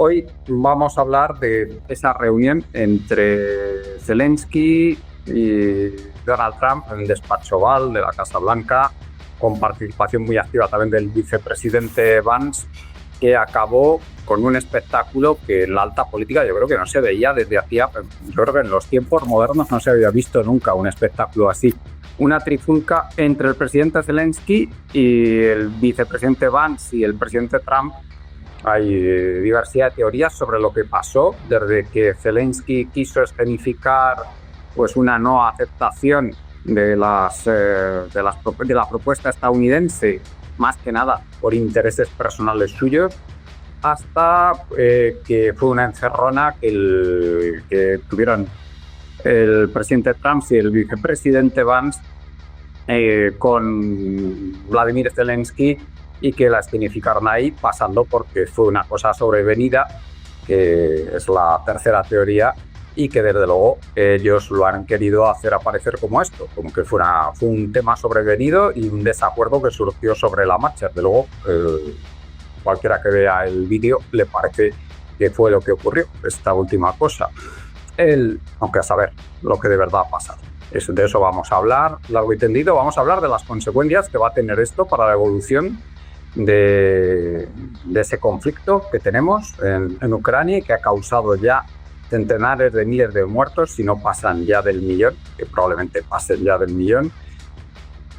Hoy vamos a hablar de esa reunión entre Zelensky y Donald Trump en el despacho Oval de la Casa Blanca, con participación muy activa también del vicepresidente Vance, que acabó con un espectáculo que en la alta política yo creo que no se veía desde hacía, yo creo que en los tiempos modernos no se había visto nunca un espectáculo así. Una trifulca entre el presidente Zelensky y el vicepresidente Vance y el presidente Trump. Hay diversidad de teorías sobre lo que pasó desde que Zelensky quiso escenificar pues una no aceptación de la propuesta estadounidense, más que nada por intereses personales suyos, hasta que fue una encerrona que tuvieron el presidente Trump y el vicepresidente Vance con Vladimir Zelensky, y que la escenificaron ahí, pasando porque fue una cosa sobrevenida, que es la tercera teoría, y que desde luego ellos lo han querido hacer aparecer como esto, como que fue un tema sobrevenido y un desacuerdo que surgió sobre la marcha. Desde luego, cualquiera que vea el vídeo le parece que fue lo que ocurrió, esta última cosa. Aunque a saber lo que de verdad ha pasado. De eso vamos a hablar largo y tendido. Vamos a hablar de las consecuencias que va a tener esto para la evolución de ese conflicto que tenemos en Ucrania, y que ha causado ya centenares de miles de muertos, si no pasan ya del millón, que probablemente pasen ya del millón,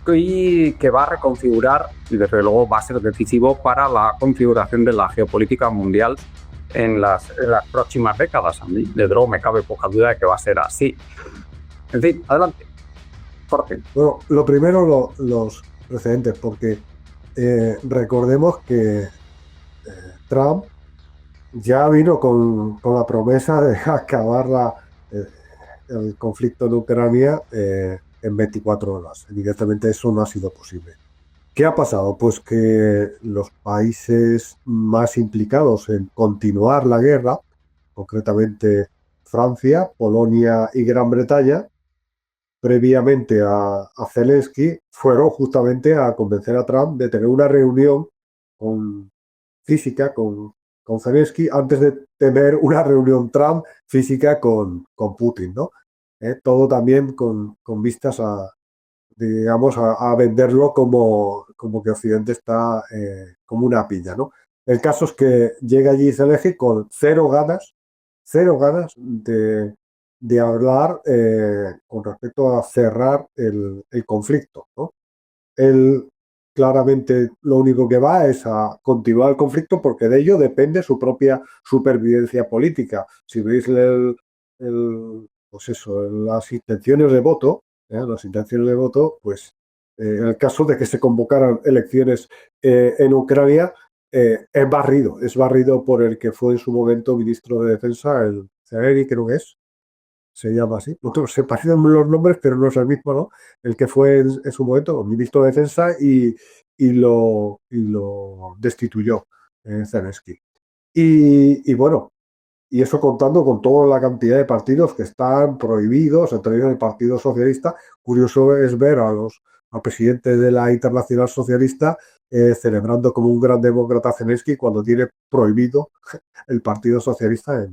y que va a reconfigurar, y desde luego va a ser decisivo para la configuración de la geopolítica mundial en las próximas décadas. A mí, desde luego, me cabe poca duda de que va a ser así. En fin, adelante, Jorge. Bueno, lo primero, los precedentes, porque recordemos que Trump ya vino con la promesa de acabar el conflicto en Ucrania en 24 horas. Evidentemente eso no ha sido posible. ¿Qué ha pasado? Pues que los países más implicados en continuar la guerra, concretamente Francia, Polonia y Gran Bretaña, previamente a Zelensky, fueron justamente a convencer a Trump de tener una reunión física con Zelensky antes de tener una reunión Trump física con Putin, ¿no? Todo también con vistas a, digamos, a venderlo como que Occidente está como una piña, ¿no? El caso es que llega allí Zelensky con cero ganas de hablar con respecto a cerrar el conflicto, ¿no? Él claramente lo único que va es a continuar el conflicto, porque de ello depende su propia supervivencia política. Si veis pues eso, las intenciones de voto, pues en el caso de que se convocaran elecciones en Ucrania, es barrido por el que fue en su momento ministro de Defensa, el Zelensky, creo que se llama así. Se parecen los nombres, pero no es el mismo, ¿no? El que fue en su momento ministro de Defensa y lo destituyó Zelensky. Y bueno, y eso contando con toda la cantidad de partidos que están prohibidos, entre ellos el Partido Socialista. Curioso es ver al presidente de la Internacional Socialista celebrando como un gran demócrata Zelensky cuando tiene prohibido el Partido Socialista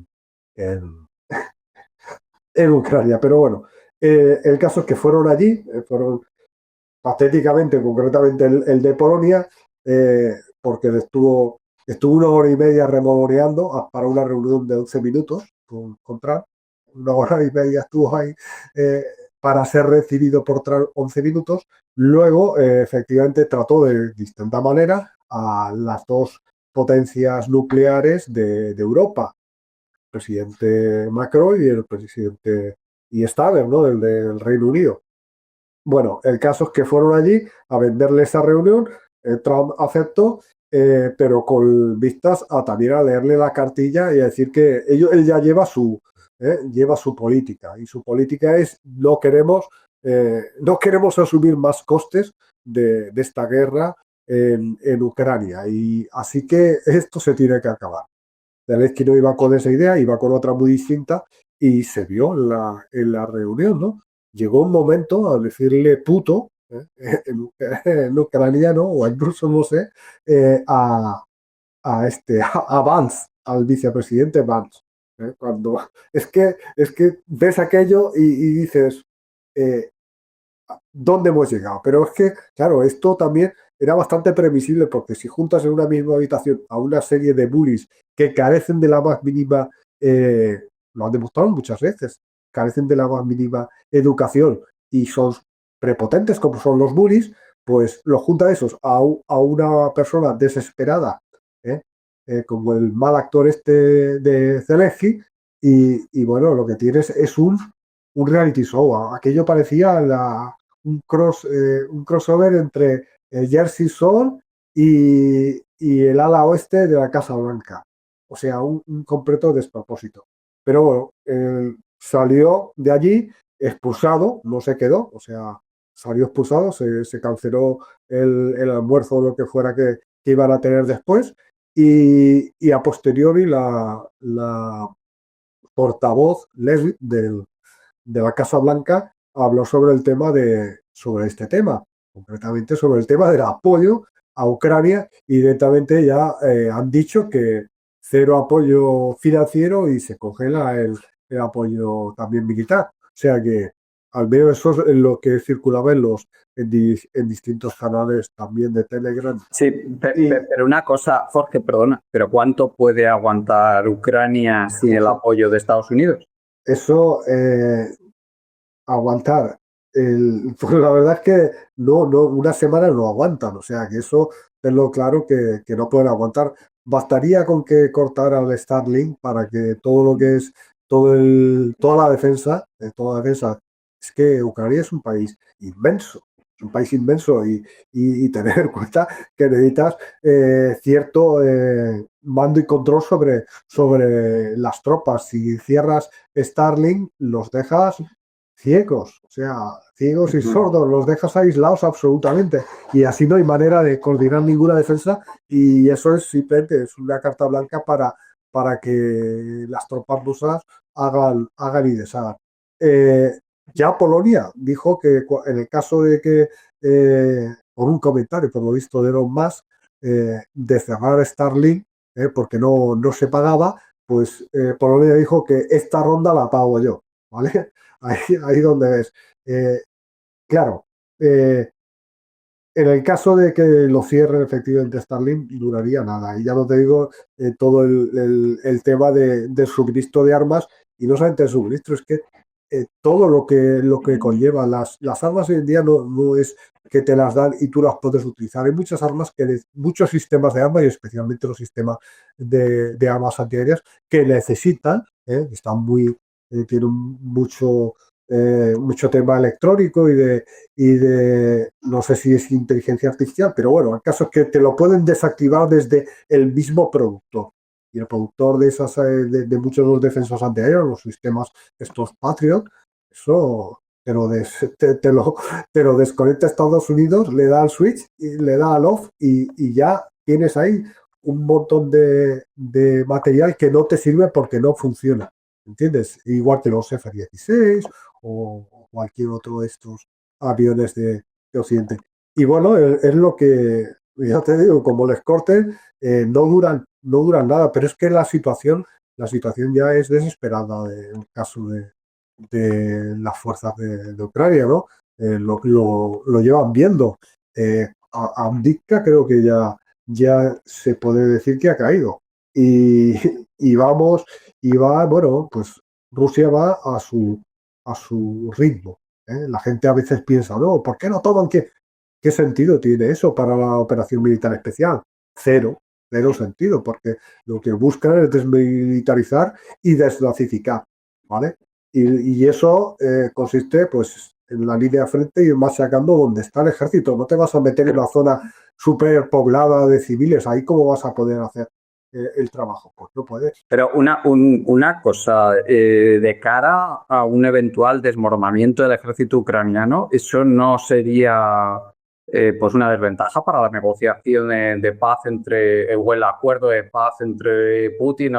en Ucrania. Pero bueno, el caso es que fueron allí, fueron patéticamente, concretamente el de Polonia, porque estuvo 1 hora y media removoreando para una reunión de 11 minutos con Trump. 1 hora y media estuvo ahí para ser recibido por Trump 11 minutos. Luego, efectivamente, trató de distinta manera a las dos potencias nucleares de Europa, el presidente Macron y el presidente Starmer, ¿no? del Reino Unido. Bueno, el caso es que fueron allí a venderle esa reunión. Trump aceptó, pero con vistas a también a leerle la cartilla y a decir que él ya lleva su política, y su política es no queremos asumir más costes de esta guerra en Ucrania, y así que esto se tiene que acabar. Zelensky no iba con esa idea, iba con otra muy distinta, y se vio en la reunión, ¿no? Llegó un momento a decirle puto, en ucraniano o en ruso, no sé, a Vance, al vicepresidente Vance. Cuando es que ves aquello y dices, eh, ¿dónde hemos llegado? Pero es que, claro, esto también era bastante previsible porque si juntas en una misma habitación a una serie de bullies que carecen de la más mínima, lo han demostrado muchas veces, carecen de la más mínima educación y son prepotentes como son los bullies, pues lo junta esos a una persona desesperada, ¿eh? Como el mal actor este de Zelensky, y bueno, lo que tienes es un reality show. Aquello parecía un crossover entre Jersey Shore y el ala oeste de la Casa Blanca. O sea, un completo despropósito. Pero bueno, salió de allí expulsado, no se quedó, o sea, salió expulsado, se canceló el almuerzo o lo que fuera que iban a tener después y a posteriori la portavoz Leslie de la Casa Blanca habló sobre el tema sobre este tema, concretamente sobre el tema del apoyo a Ucrania y directamente ya han dicho que cero apoyo financiero y se congela el apoyo también militar. O sea que al menos eso es lo que circulaba en distintos canales también de Telegram. Sí, Y pero una cosa, Jorge, perdona, pero ¿cuánto puede aguantar Ucrania sin el apoyo de Estados Unidos? eso, aguantar. Pues la verdad es que una semana no aguantan, o sea que eso es lo claro que no pueden aguantar. Bastaría con que cortaran el Starlink para que todo lo que es toda la defensa, es que Ucrania es un país inmenso y tener en cuenta que necesitas cierto mando y control sobre las tropas. Si cierras Starlink, los dejas ciegos, o sea, ciegos y sordos, los dejas aislados absolutamente y así no hay manera de coordinar ninguna defensa y eso es simplemente es una carta blanca para que las tropas rusas hagan y deshagan. Eh, ya Polonia dijo que en el caso de que, por un comentario, por lo visto, de Elon Musk, de cerrar Starlink, porque no se pagaba, pues Polonia dijo que esta ronda la pago yo, ¿vale? Ahí donde ves. Eh, claro, en el caso de que lo cierren efectivamente Starlink, duraría nada. Y ya no te digo todo el tema del suministro de armas, y no solamente el suministro, es que todo lo que conlleva las armas hoy en día no es que te las dan y tú las puedes utilizar. Hay muchas armas muchos sistemas de armas y especialmente los sistemas de armas antiaéreas que necesitan, están tienen mucho tema electrónico no sé si es inteligencia artificial, pero bueno, el caso es que te lo pueden desactivar desde el mismo productor. Y el productor de muchos de los defensores antiaéreos, los sistemas estos Patriot, eso te lo desconecta a Estados Unidos, le da al switch, y le da al off y ya tienes ahí un montón de material que no te sirve porque no funciona. ¿Entiendes? Igual que los F-16 o cualquier otro de estos aviones de Occidente. Y bueno, es lo que, ya te digo, como les corten, no duran nada, pero es que la situación ya es desesperada en el caso de las fuerzas de Ucrania, ¿no? Lo llevan viendo. A Avdiivka creo que ya se puede decir que ha caído. Y, y vamos, bueno, pues Rusia va a su ritmo. La gente a veces piensa, no, ¿por qué no toman? ¿Qué sentido tiene eso para la operación militar especial? Cero sentido, porque lo que buscan es desmilitarizar y desnazificar, ¿vale? Y eso consiste, pues, en la línea de frente y machacando donde está el ejército. No te vas a meter en una zona súper poblada de civiles. Ahí, ¿cómo vas a poder hacer el trabajo? Pues no puedes. Pero una cosa, de cara a un eventual desmoronamiento del ejército ucraniano, ¿eso no sería pues una desventaja para la negociación de paz o el acuerdo de paz entre Putin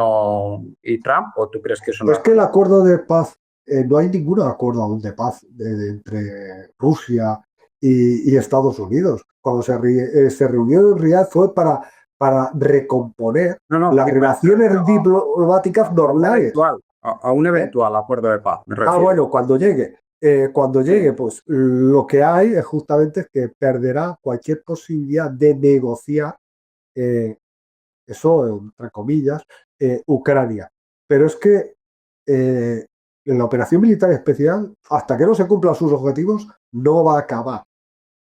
y Trump? ¿O tú crees que eso no Es que el acuerdo de paz, no hay ningún acuerdo aún de paz entre Rusia y Estados Unidos. Cuando se reunió en Riyadh fue para para recomponer No, no, las relaciones a diplomáticas un normales. eventual, a un eventual acuerdo de paz, me refiero. Bueno, cuando llegue. Cuando llegue, pues lo que hay es justamente que perderá cualquier posibilidad de negociar, eso, entre comillas, Ucrania. Pero es que en la operación militar especial, hasta que no se cumplan sus objetivos, no va a acabar.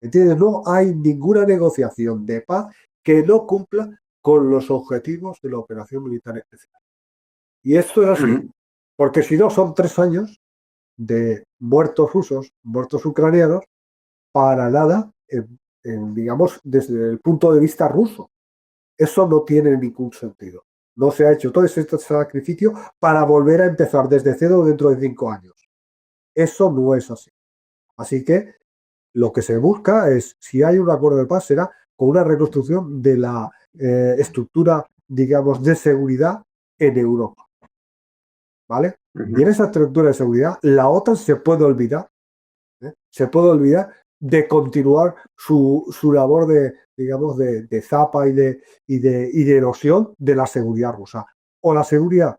¿Entiendes? No hay ninguna negociación de paz que no cumpla con los objetivos de la operación militar especial. Y esto es así, porque si no son 3 años de muertos rusos, muertos ucranianos, para nada, digamos, desde el punto de vista ruso. Eso no tiene ningún sentido. No se ha hecho todo ese sacrificio para volver a empezar desde cero dentro de 5 años. Eso no es así. Así que lo que se busca es, si hay un acuerdo de paz, será con una reconstrucción de la estructura, digamos, de seguridad en Europa. ¿Vale? Y en esa estructura de seguridad, la OTAN se puede olvidar de continuar su labor de, digamos, de zapa y de erosión de la seguridad rusa. O la seguridad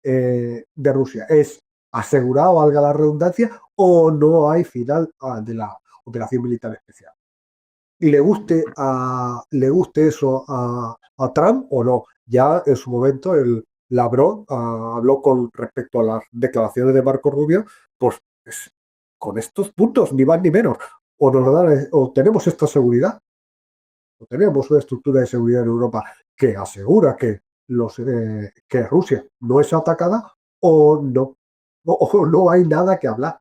de Rusia es asegurada, valga la redundancia, o no hay final de la operación militar especial. Y le guste eso a Trump o no. Ya en su momento el Lavrov habló con respecto a las declaraciones de Marco Rubio, pues con estos puntos, ni más ni menos. O nos dan, o tenemos esta seguridad, o tenemos una estructura de seguridad en Europa que asegura que Rusia no es atacada, o no. O no hay nada que hablar.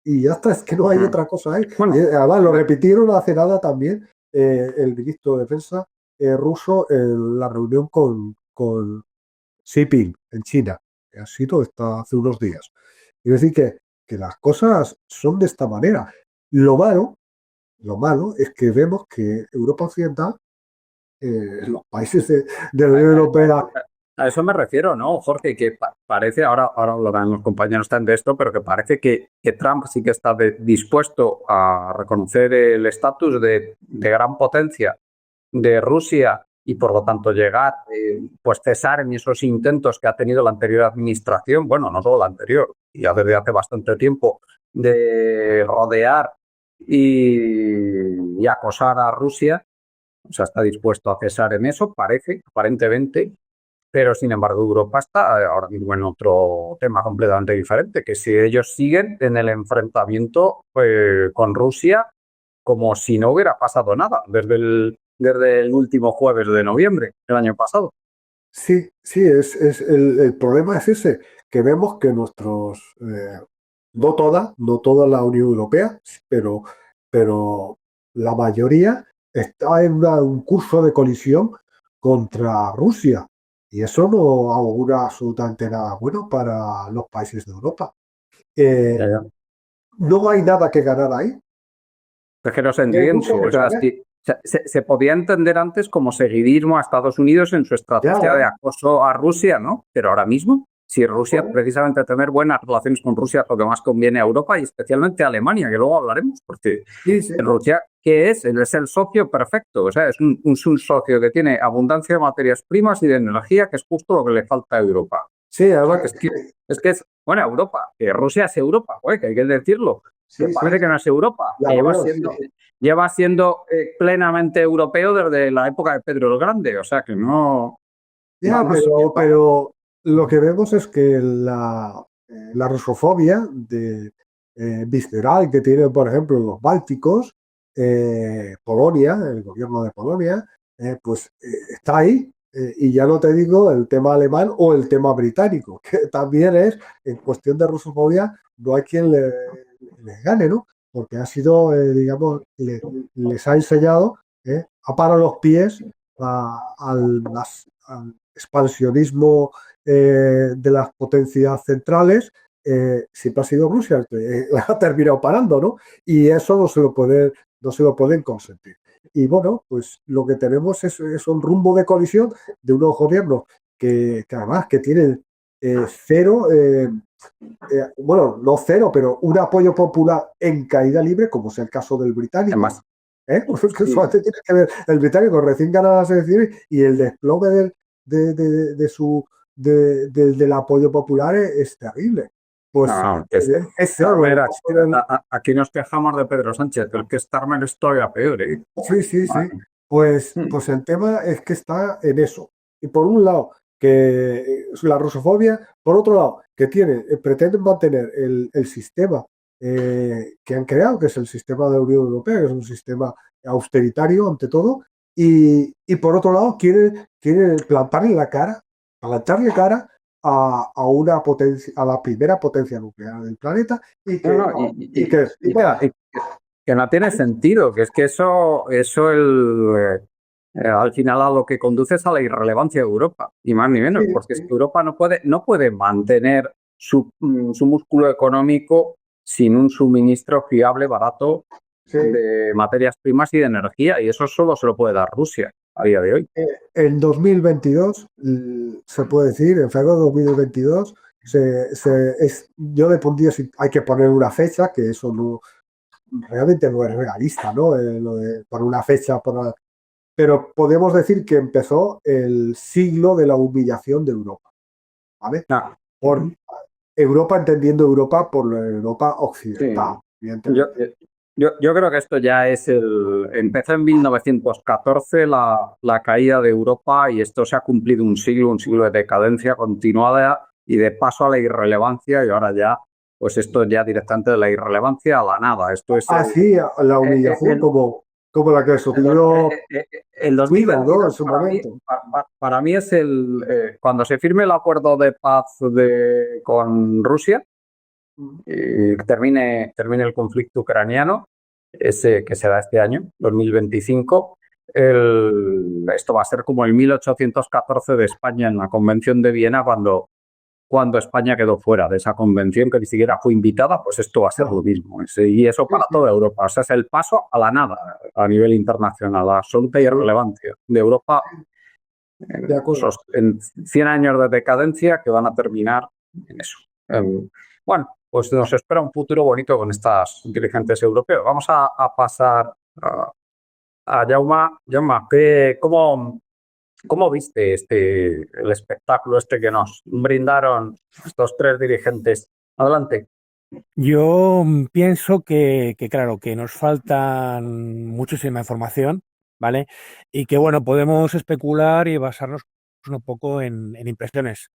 Y ya está, es que no hay otra cosa ahí. Bueno, además, lo repitieron hace nada también el ministro de Defensa ruso en la reunión con Xi Jinping en China, que ha sido hace unos días. Es decir, que las cosas son de esta manera. Lo malo es que vemos que Europa Occidental, los países de la Unión Europea. A eso me refiero, ¿no, Jorge? Que parece, ahora hablarán los compañeros también de esto, pero que parece que Trump sí que está dispuesto a reconocer el estatus de gran potencia de Rusia y por lo tanto llegar, pues cesar en esos intentos que ha tenido la anterior administración, bueno, no solo la anterior, ya desde hace bastante tiempo, de rodear y acosar a Rusia. O sea, está dispuesto a cesar en eso, parece, aparentemente, pero sin embargo Europa está ahora mismo en otro tema completamente diferente, que si ellos siguen en el enfrentamiento con Rusia como si no hubiera pasado nada desde el último jueves de noviembre del año pasado. Sí, el problema es ese, que vemos que nuestros, no toda la Unión Europea, pero la mayoría está en un curso de colisión contra Rusia. Y eso no augura absolutamente nada bueno para los países de Europa. Ya. No hay nada que ganar ahí. Es que no se entiende. O sea, se podía entender antes como seguidismo a Estados Unidos en su estrategia de acoso a Rusia, ¿no? Pero ahora mismo, si Rusia, precisamente tener buenas relaciones con Rusia es lo que más conviene a Europa y especialmente a Alemania, que luego hablaremos, porque Rusia, ¿qué es? Él es el socio perfecto, o sea, es un socio que tiene abundancia de materias primas y de energía, que es justo lo que le falta a Europa. Sí, además es bueno, Europa, que Rusia es Europa, que hay que decirlo. Parece que no es Europa, lleva siendo plenamente europeo desde la época de Pedro el Grande, o sea que no. Pero lo que vemos es que la rusofobia visceral que tienen, por ejemplo, los bálticos, Polonia, el gobierno de Polonia, pues está ahí. Y ya no te digo el tema alemán o el tema británico, que también es, en cuestión de rusofobia, no hay quien les gane, ¿no? Porque ha sido, digamos, les ha enseñado, ha parado los pies al expansionismo de las potencias centrales. Siempre ha sido Rusia, ha terminado parando, ¿no? Y eso no se lo pueden consentir. Y bueno, pues lo que tenemos es un rumbo de colisión de unos gobiernos que además que tienen cero, bueno, no cero, pero un apoyo popular en caída libre, como es el caso del británico. Porque Sí. solamente tienes que ver el británico recién ganado las elecciones y el desplome de su del apoyo popular es terrible. Pues No, que es Starmer, cierto, tienen. aquí nos quejamos de Pedro Sánchez, pero es que Starmer es todavía peor, ¿eh? Sí, sí, sí. Vale. Pues el tema es que está en eso. Y por un lado, que es la rusofobia, por otro lado, que pretenden mantener el sistema que han creado, que es el sistema de la Unión Europea, que es un sistema austeritario ante todo, y por otro lado, quiere plantarle cara a la primera potencia nuclear del planeta y No, que, no, y bueno, que no tiene sentido, que es que al final a lo que conduce es a la irrelevancia de Europa, y más ni menos, sí, porque es que sí, Europa no puede mantener su músculo económico sin un suministro fiable, barato sí. de materias primas y de energía, y eso solo se lo puede dar Rusia a día de hoy. En 2022, se puede decir, en febrero de 2022, yo le pondría, si hay que poner una fecha, que eso no, realmente no es realista, ¿no? Lo de poner una fecha, pero podemos decir que empezó el siglo de la humillación de Europa, ¿vale? Ah, Por Europa, entendiendo Europa por la Europa sí. occidental, Yo, evidentemente. yo creo que esto ya empezó en 1914 la caída de Europa y esto se ha cumplido un siglo de decadencia continuada y de paso a la irrelevancia y ahora ya, pues esto ya directamente de la irrelevancia a la nada. Esto es Así, la humillación el, como la que el, dos- sufrió el China, ¿no? En 2022 su momento. para mí es cuando se firme el acuerdo de paz con Rusia y termine el conflicto ucraniano, ese que será este año, 2025. Esto va a ser como el 1814 de España en la Convención de Viena, cuando España quedó fuera de esa convención, que ni siquiera fue invitada, pues esto va a ser lo mismo. Y eso Sí, para sí, toda Europa. O sea, es el paso a la nada a nivel internacional, la absoluta sí, irrelevancia de Europa de acuerdo. en 100 años de decadencia que van a terminar en eso. Bueno, pues nos espera un futuro bonito con estas dirigentes europeos. Vamos a pasar a Jaume. Jaume, ¿cómo viste el espectáculo que nos brindaron estos tres dirigentes? Adelante. Yo pienso claro, que nos faltan muchísima información, ¿vale? Y que, bueno, podemos especular y basarnos un poco en impresiones.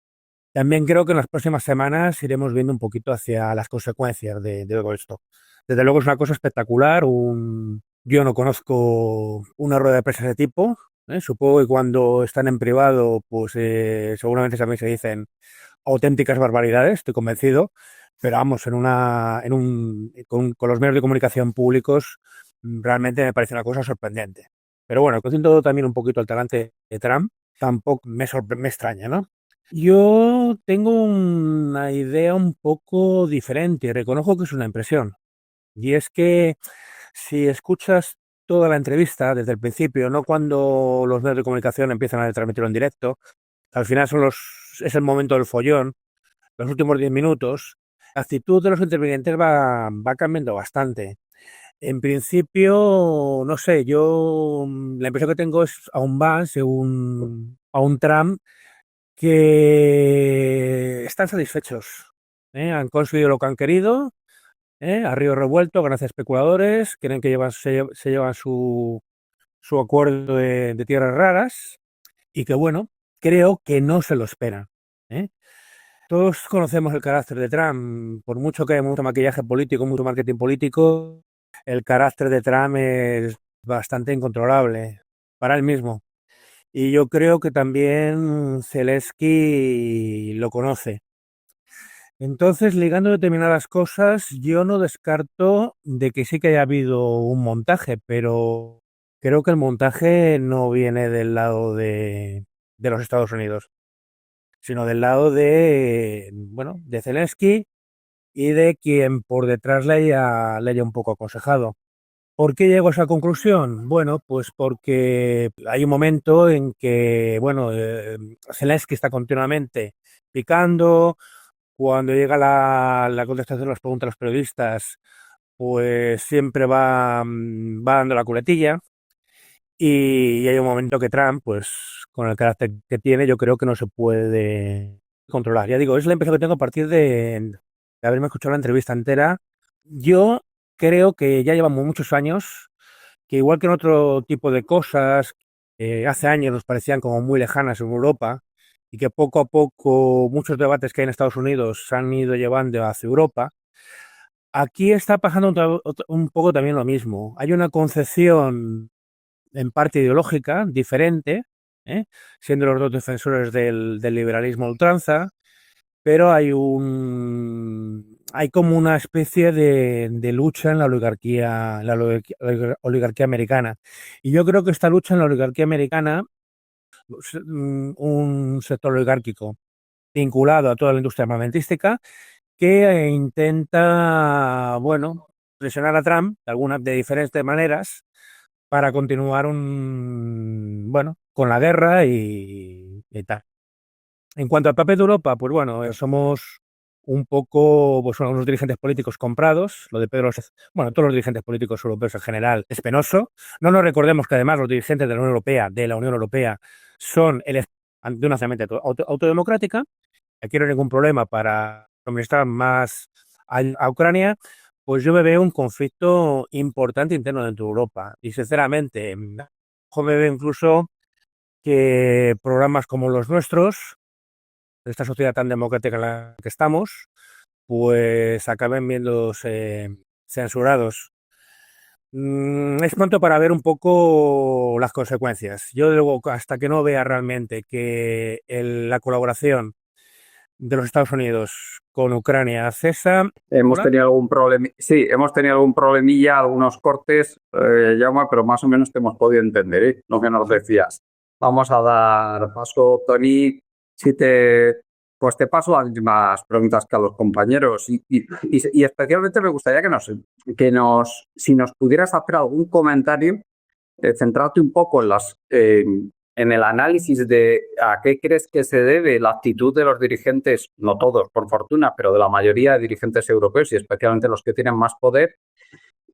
También creo que en las próximas semanas iremos viendo un poquito hacia las consecuencias de todo esto. Desde luego es una cosa espectacular. Yo no conozco una rueda de prensa de ese tipo. Supongo que cuando están en privado, pues seguramente también se dicen auténticas barbaridades, estoy convencido. Pero vamos, con los medios de comunicación públicos, realmente me parece una cosa sorprendente. Pero bueno, conociendo también un poquito el talante de Trump, tampoco me extraña, ¿no? Yo tengo una idea un poco diferente y reconozco que es una impresión. Y es que si escuchas toda la entrevista desde el principio, no cuando los medios de comunicación empiezan a transmitirlo en directo, al final es el momento del follón, los últimos 10 minutos, la actitud de los intervinientes va cambiando bastante. En principio, no sé, la impresión que tengo es a un Vance, a un Trump que están satisfechos. Han conseguido lo que han querido, a río revuelto, ganancias especuladores, creen que se llevan su acuerdo de tierras raras y que, bueno, creo que no se lo esperan. ¿eh? Todos conocemos el carácter de Trump, por mucho que haya mucho maquillaje político, mucho marketing político, el carácter de Trump es bastante incontrolable para él mismo. Y yo creo que también Zelensky lo conoce. Entonces, ligando determinadas cosas, yo no descarto de que sí que haya habido un montaje, pero creo que el montaje no viene del lado de los Estados Unidos, sino del lado bueno, de Zelensky y de quien por detrás le haya un poco aconsejado. ¿Por qué llego a esa conclusión? Bueno, pues porque hay un momento en que, bueno, Zelensky está continuamente picando. Cuando llega la contestación de las preguntas de los periodistas, pues siempre va dando la culetilla y hay un momento que Trump, pues con el carácter que tiene, yo creo que no se puede controlar. Ya digo, es la impresión que tengo a partir de haberme escuchado la entrevista entera. Yo creo que ya llevamos muchos años que igual que en otro tipo de cosas, hace años nos parecían como muy lejanas en Europa y que poco a poco muchos debates que hay en Estados Unidos se han ido llevando hacia Europa, aquí está pasando un poco también lo mismo. Hay una concepción en parte ideológica diferente, ¿eh? Siendo los dos defensores del liberalismo a ultranza, pero hay como una especie de lucha en la oligarquía americana. Y yo creo que esta lucha en la oligarquía americana, un sector oligárquico vinculado a toda la industria armamentística, que intenta, bueno, presionar a Trump de diferentes maneras para continuar bueno, con la guerra y tal. En cuanto al papel de Europa, pues bueno, somos un poco, pues son unos dirigentes políticos comprados. Lo de Pedro Sánchez, bueno, todos los dirigentes políticos europeos en general es penoso. No nos recordemos que además los dirigentes de la Unión Europea, son de una mente autodemocrática. Aquí no hay ningún problema para suministrar más a Ucrania. Pues yo me veo un conflicto importante interno dentro de Europa. Y sinceramente, yo me veo incluso que programas como los nuestros, de esta sociedad tan democrática en la que estamos, pues acaben viéndose censurados. Es pronto para ver un poco las consecuencias. Yo, luego, hasta que no vea realmente que la colaboración de los Estados Unidos con Ucrania cesa. Hemos ¿Hola? tenido algún problema, sí, hemos tenido algún problemilla, algunos cortes, Jaume, pero más o menos te hemos podido entender, ¿eh? Lo que nos decías. Vamos a dar paso, Tony, si pues te paso las mismas preguntas que a los compañeros y especialmente me gustaría si nos pudieras hacer algún comentario, centrarte un poco en el análisis de a qué crees que se debe la actitud de los dirigentes, no todos, por fortuna, pero de la mayoría de dirigentes europeos y especialmente los que tienen más poder,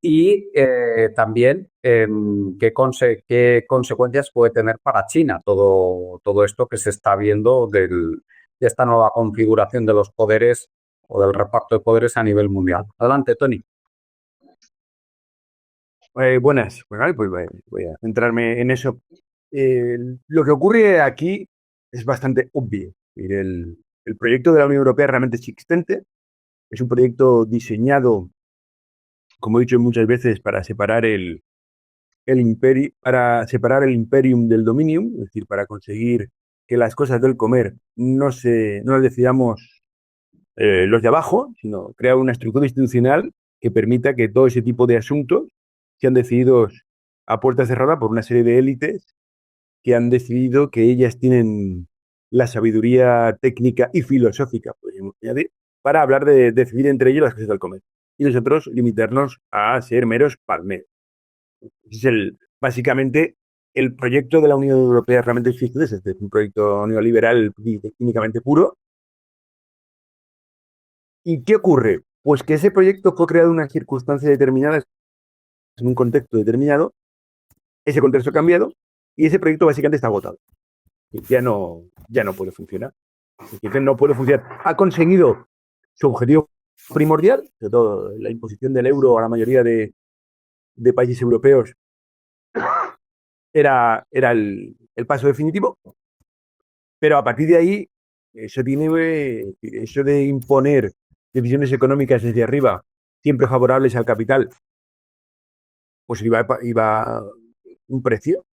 y también qué consecuencias puede tener para China todo esto que se está viendo de esta nueva configuración de los poderes o del reparto de poderes a nivel mundial. Adelante, Tony. Buenas, bueno, pues voy a centrarme en eso. Lo que ocurre aquí es bastante obvio. El proyecto de la Unión Europea realmente es existente. Es un proyecto diseñado, como he dicho muchas veces, para separar para separar el imperium del dominium, es decir, para conseguir que las cosas del comer no las decidamos los de abajo, sino crear una estructura institucional que permita que todo ese tipo de asuntos sean decididos a puerta cerrada por una serie de élites que han decidido que ellas tienen la sabiduría técnica y filosófica, podríamos añadir, para hablar de decidir entre ellos las cosas del comer. Y nosotros limitarnos a ser meros palmeros. Ese es básicamente el proyecto de la Unión Europea realmente existe. Es un proyecto neoliberal técnicamente puro. ¿Y qué ocurre? Pues que ese proyecto fue creado en unas circunstancias determinadas, en un contexto determinado, ese contexto ha cambiado y ese proyecto básicamente está agotado. Ya no puede funcionar. No puede funcionar. Ha conseguido su objetivo primordial, sobre todo la imposición del euro a la mayoría de países europeos, era el paso definitivo, pero a partir de ahí, eso de imponer decisiones económicas desde arriba, siempre favorables al capital, pues iba un precio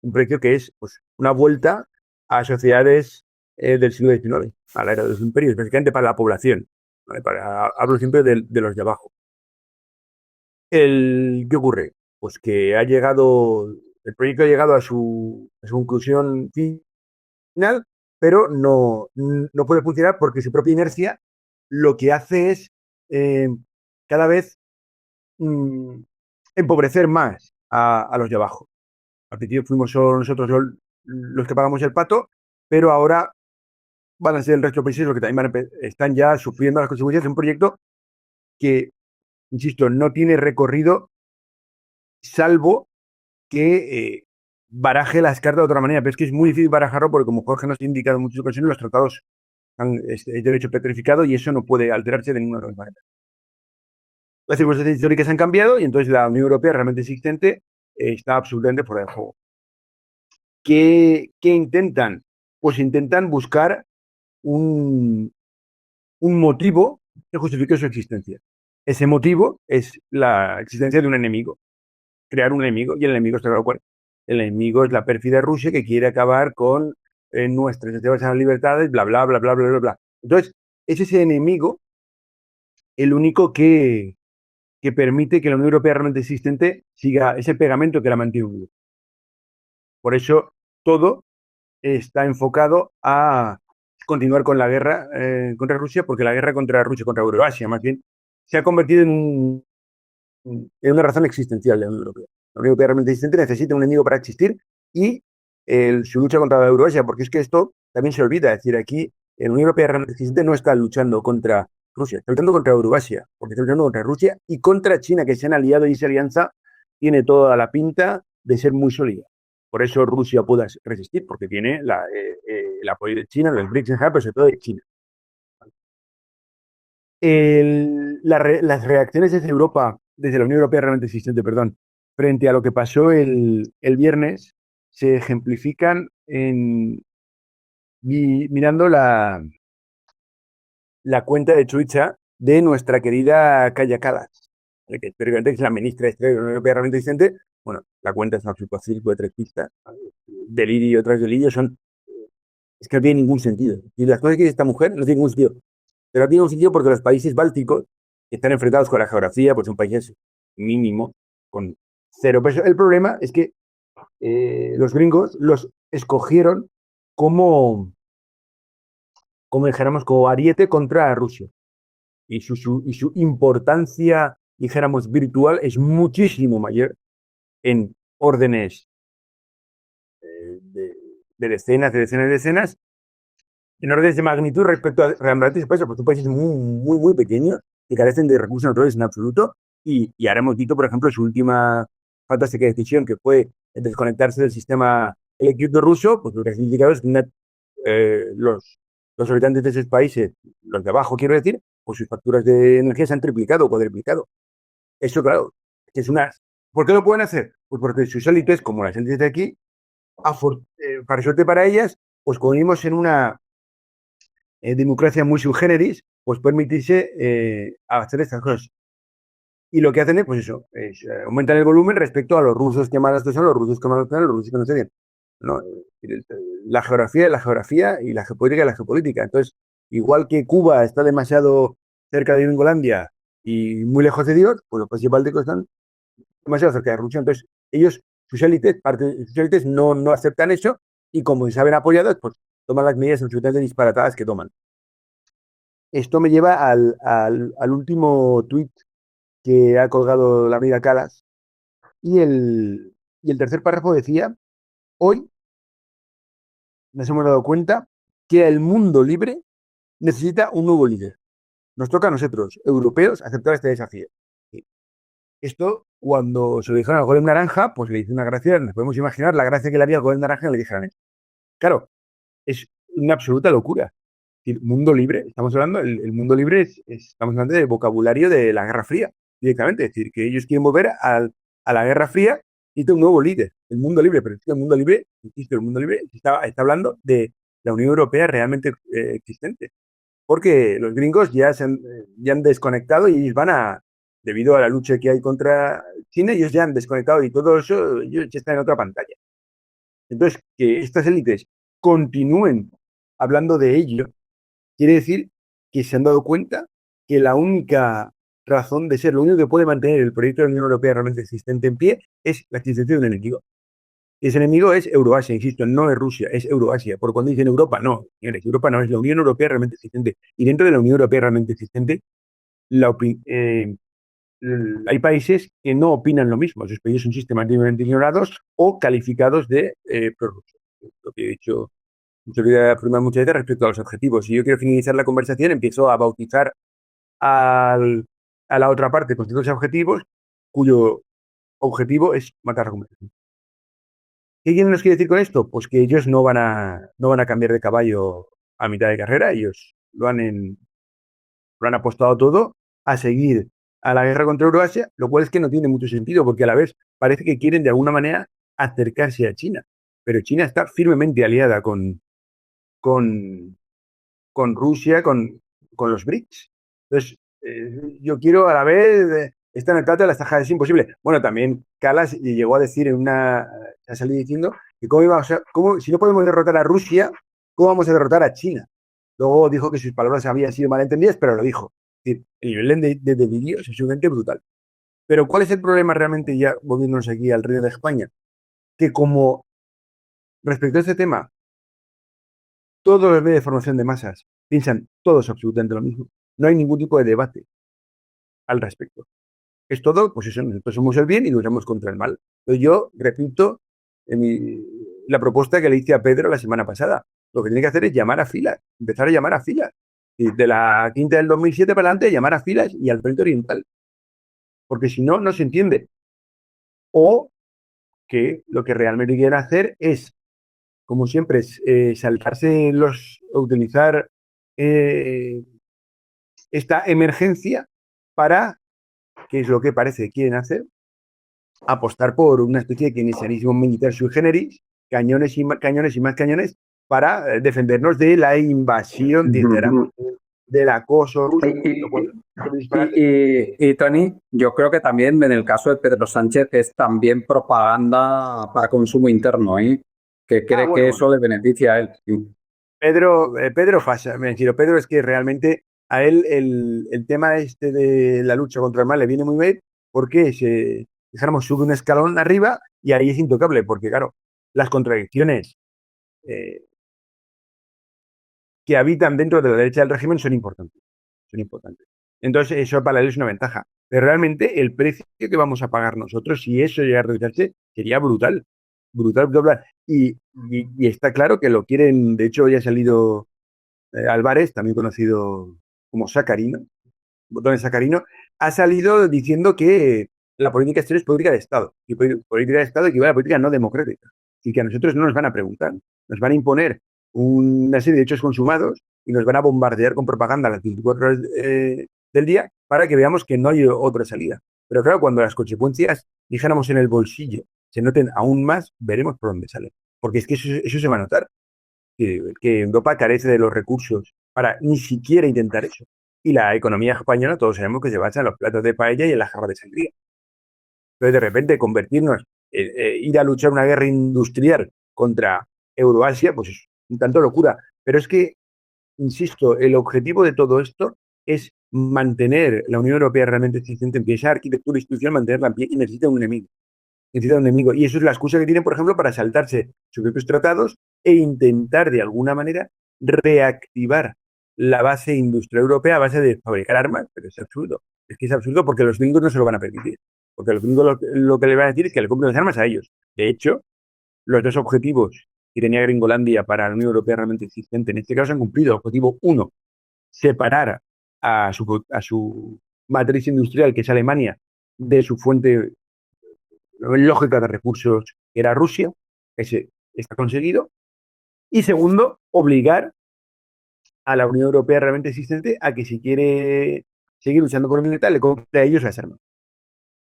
que es pues una vuelta a sociedades del siglo XIX, a la era de los imperios, básicamente para la población. ¿Vale? Hablo siempre de los de abajo. ¿Qué ocurre? Pues que el proyecto ha llegado a su conclusión final, pero no puede funcionar porque su propia inercia lo que hace es cada vez empobrecer más a los de abajo. Al principio fuimos solo nosotros los que pagamos el pato, pero ahora van a ser el resto de países los que también están ya sufriendo las consecuencias de un proyecto que insisto, no tiene recorrido salvo que baraje las cartas de otra manera, pero es que es muy difícil barajarlo porque, como Jorge nos ha indicado en muchas ocasiones, los tratados es derecho petrificado y eso no puede alterarse de ninguna otra manera. Las circunstancias históricas han cambiado y entonces la Unión Europea realmente existente está absolutamente fuera de juego. ¿Qué intentan? Pues intentan buscar un motivo que justifique su existencia. Ese motivo es la existencia de un enemigo, crear un enemigo, y el enemigo está claro cuál. El enemigo es la pérfida Rusia que quiere acabar con nuestras libertades, bla, bla, bla, bla, bla, bla, bla. Entonces, es ese enemigo el único que permite que la Unión Europea realmente existente siga ese pegamento que la mantiene unida. Por eso, todo está enfocado a continuar con la guerra contra Rusia, porque la guerra contra Rusia, contra Euroasia, más bien, se ha convertido en una razón existencial de la Unión Europea. La Unión Europea realmente existente necesita un enemigo para existir y su lucha contra la Euroasia, porque es que esto también se olvida. Es decir, aquí la Unión Europea realmente existente no está luchando contra Rusia, está luchando contra Euroasia, porque está luchando contra Rusia y contra China, que se han aliado, y esa alianza tiene toda la pinta de ser muy sólida. Por eso Rusia puede resistir, porque tiene el apoyo de China, los BRICS en general, pero sobre todo de China. Las reacciones desde Europa, desde la Unión Europea realmente existente, perdón, frente a lo que pasó el viernes, se ejemplifican mirando la cuenta de Twitter de nuestra querida Kaja Kallas, que teóricamente es la ministra de Exteriores de la Unión Europea realmente existente. Bueno, la cuenta es un absoluto circo de 3 pistas. Delirio tras delirio es que no tiene ningún sentido. Y las cosas que dice esta mujer no tienen ningún sentido. Pero no tiene ningún sentido porque los países bálticos, que están enfrentados con la geografía, pues son países mínimos, con cero peso. El problema es que los gringos los escogieron como dijéramos, como ariete contra Rusia. Y su importancia, dijéramos, virtual es muchísimo mayor en órdenes de decenas, de decenas, en órdenes de magnitud respecto a realmente países, porque son países muy, muy, muy pequeños que carecen de recursos naturales en absoluto. Y ahora hemos visto, por ejemplo, su última fantástica decisión, que fue desconectarse del sistema eléctrico ruso, pues lo que ha significado es que los habitantes de esos países, los de abajo, quiero decir, pues sus facturas de energía se han triplicado o cuadriplicado. Eso, claro, es una... ¿Por qué lo pueden hacer? Pues porque sus élites, como las élites de aquí, para suerte para ellas, pues como vivimos en una democracia muy subgéneris, pues permitirse hacer estas cosas. Y lo que hacen es, pues eso, aumentan el volumen respecto a los rusos que más son, los rusos que más los rusos que no se bien. ¿No? La geografía y la geopolítica. Entonces, igual que Cuba está demasiado cerca de Gringolandia y muy lejos de Dios, pues los países bálticos están demasiado cerca de Rusia. Entonces, ellos, sus élites no aceptan eso y como saben apoyados, pues toman las medidas absolutamente disparatadas que toman. Esto me lleva al último tuit que ha colgado la amiga Calas y el tercer párrafo decía: hoy nos hemos dado cuenta que el mundo libre necesita un nuevo líder. Nos toca a nosotros, europeos, aceptar este desafío. Esto, cuando se lo dijeron al Golem Naranja, pues le hizo una gracia, nos podemos imaginar la gracia que le haría al Golem Naranja que le dijeran eso. Claro, es una absoluta locura. El mundo libre, estamos hablando, el mundo libre estamos hablando del vocabulario de la Guerra Fría, directamente. Es decir, que ellos quieren volver a la Guerra Fría y un nuevo líder. El mundo libre, pero el mundo libre, insisto, el mundo libre está hablando de la Unión Europea realmente existente. Porque los gringos ya han desconectado y debido a la lucha que hay contra China, ellos ya han desconectado y todo eso, ellos ya están en otra pantalla. Entonces, que estas élites continúen hablando de ello, quiere decir que se han dado cuenta que la única razón de ser, lo único que puede mantener el proyecto de la Unión Europea realmente existente en pie, es la existencia de un enemigo. Y ese enemigo es Euroasia, insisto, no es Rusia, es Euroasia. Por cuando dicen Europa, no, señores, Europa no, es la Unión Europea realmente existente. Y dentro de la Unión Europea realmente existente, hay países que no opinan lo mismo. Esos países son sistemáticamente ignorados o calificados de prorrusos. Lo que he dicho, mucho que afirmar muchas veces respecto a los objetivos. Si yo quiero finalizar la conversación, empiezo a bautizar a a la otra parte con ciertos objetivos cuyo objetivo es matar la conversación. ¿Qué nos quiere decir con esto? Pues que ellos no van a cambiar de caballo a mitad de carrera, ellos lo han apostado todo a seguir a la guerra contra Euroasia, lo cual es que no tiene mucho sentido, porque a la vez parece que quieren de alguna manera acercarse a China, pero China está firmemente aliada con, con Rusia, con los BRICS. Entonces, yo quiero a la vez estar en el plato de las tajas, es imposible. Bueno, también Calas llegó a decir ha salido diciendo que si no podemos derrotar a Rusia, ¿cómo vamos a derrotar a China? Luego dijo que sus palabras habían sido malentendidas, pero lo dijo. Es decir, el nivel de delirio es absolutamente brutal. Pero ¿cuál es el problema realmente, ya volviéndonos aquí al Reino de España? Que como respecto a este tema, todos los medios de formación de masas piensan todos absolutamente lo mismo. No hay ningún tipo de debate al respecto. Es todo, pues eso, nosotros somos el bien y luchamos contra el mal. Pero yo repito la propuesta que le hice a Pedro la semana pasada. Lo que tiene que hacer es llamar a filas, empezar a llamar a filas. Y de la quinta del 2007 para adelante, llamar a filas y al Frente Oriental. Porque si no, no se entiende. O que lo que realmente quieren hacer es, como siempre, saltarse utilizar esta emergencia para, que es lo que parece que quieren hacer, apostar por una especie de keynesianismo militar sui generis, cañones y más cañones, para defendernos de la invasión, del acoso ruso. Y Tony, yo creo que también en el caso de Pedro Sánchez es también propaganda para consumo interno, ¿eh? Que cree que eso le beneficia a él. Pedro Fasa, me refiero, Pedro es que realmente a él el tema este de la lucha contra el mal le viene muy bien porque sube un escalón arriba y ahí es intocable, porque claro, las contradicciones que habitan dentro de la derecha del régimen son importantes. Entonces, eso para él es una ventaja. Pero realmente el precio que vamos a pagar nosotros, si eso llega a realizarse, sería brutal. Brutal. Y está claro que lo quieren. De hecho, ya ha salido Álvarez, también conocido como Sacarino, Botón Sacarino, ha salido diciendo que la política exterior es política de Estado. Y política de Estado equivale a política no democrática. Y que a nosotros no nos van a preguntar. Nos van a imponer una serie de hechos consumados y nos van a bombardear con propaganda a las 24 horas del día para que veamos que no hay otra salida. Pero claro, cuando las consecuencias, dijéramos, en el bolsillo, se noten aún más, veremos por dónde sale. Porque es que eso se va a notar. Que Europa carece de los recursos para ni siquiera intentar eso. Y la economía española, todos sabemos que se basa en los platos de paella y en las jarras de sangría. Entonces, de repente, convertirnos, ir a luchar una guerra industrial contra Euroasia, pues es un tanto locura. Pero es que, insisto, el objetivo de todo esto es mantener la Unión Europea realmente existente en pie, esa arquitectura institucional, mantenerla en pie, y necesita un enemigo. Y eso es la excusa que tienen, por ejemplo, para saltarse sus propios tratados e intentar, de alguna manera, reactivar la base industrial europea a base de fabricar armas. Pero es absurdo. Es que es absurdo porque los gringos no se lo van a permitir. Porque los gringos lo que le van a decir es que le compren las armas a ellos. De hecho, los dos objetivos que tenía Gringolandia para la Unión Europea realmente existente, en este caso, han cumplido. Objetivo 1, separar a su matriz industrial, que es Alemania, de su fuente lógica de recursos, que era Rusia. Ese está conseguido. Y segundo, obligar a la Unión Europea realmente existente a que si quiere seguir luchando por el militar, le compre a ellos las armas.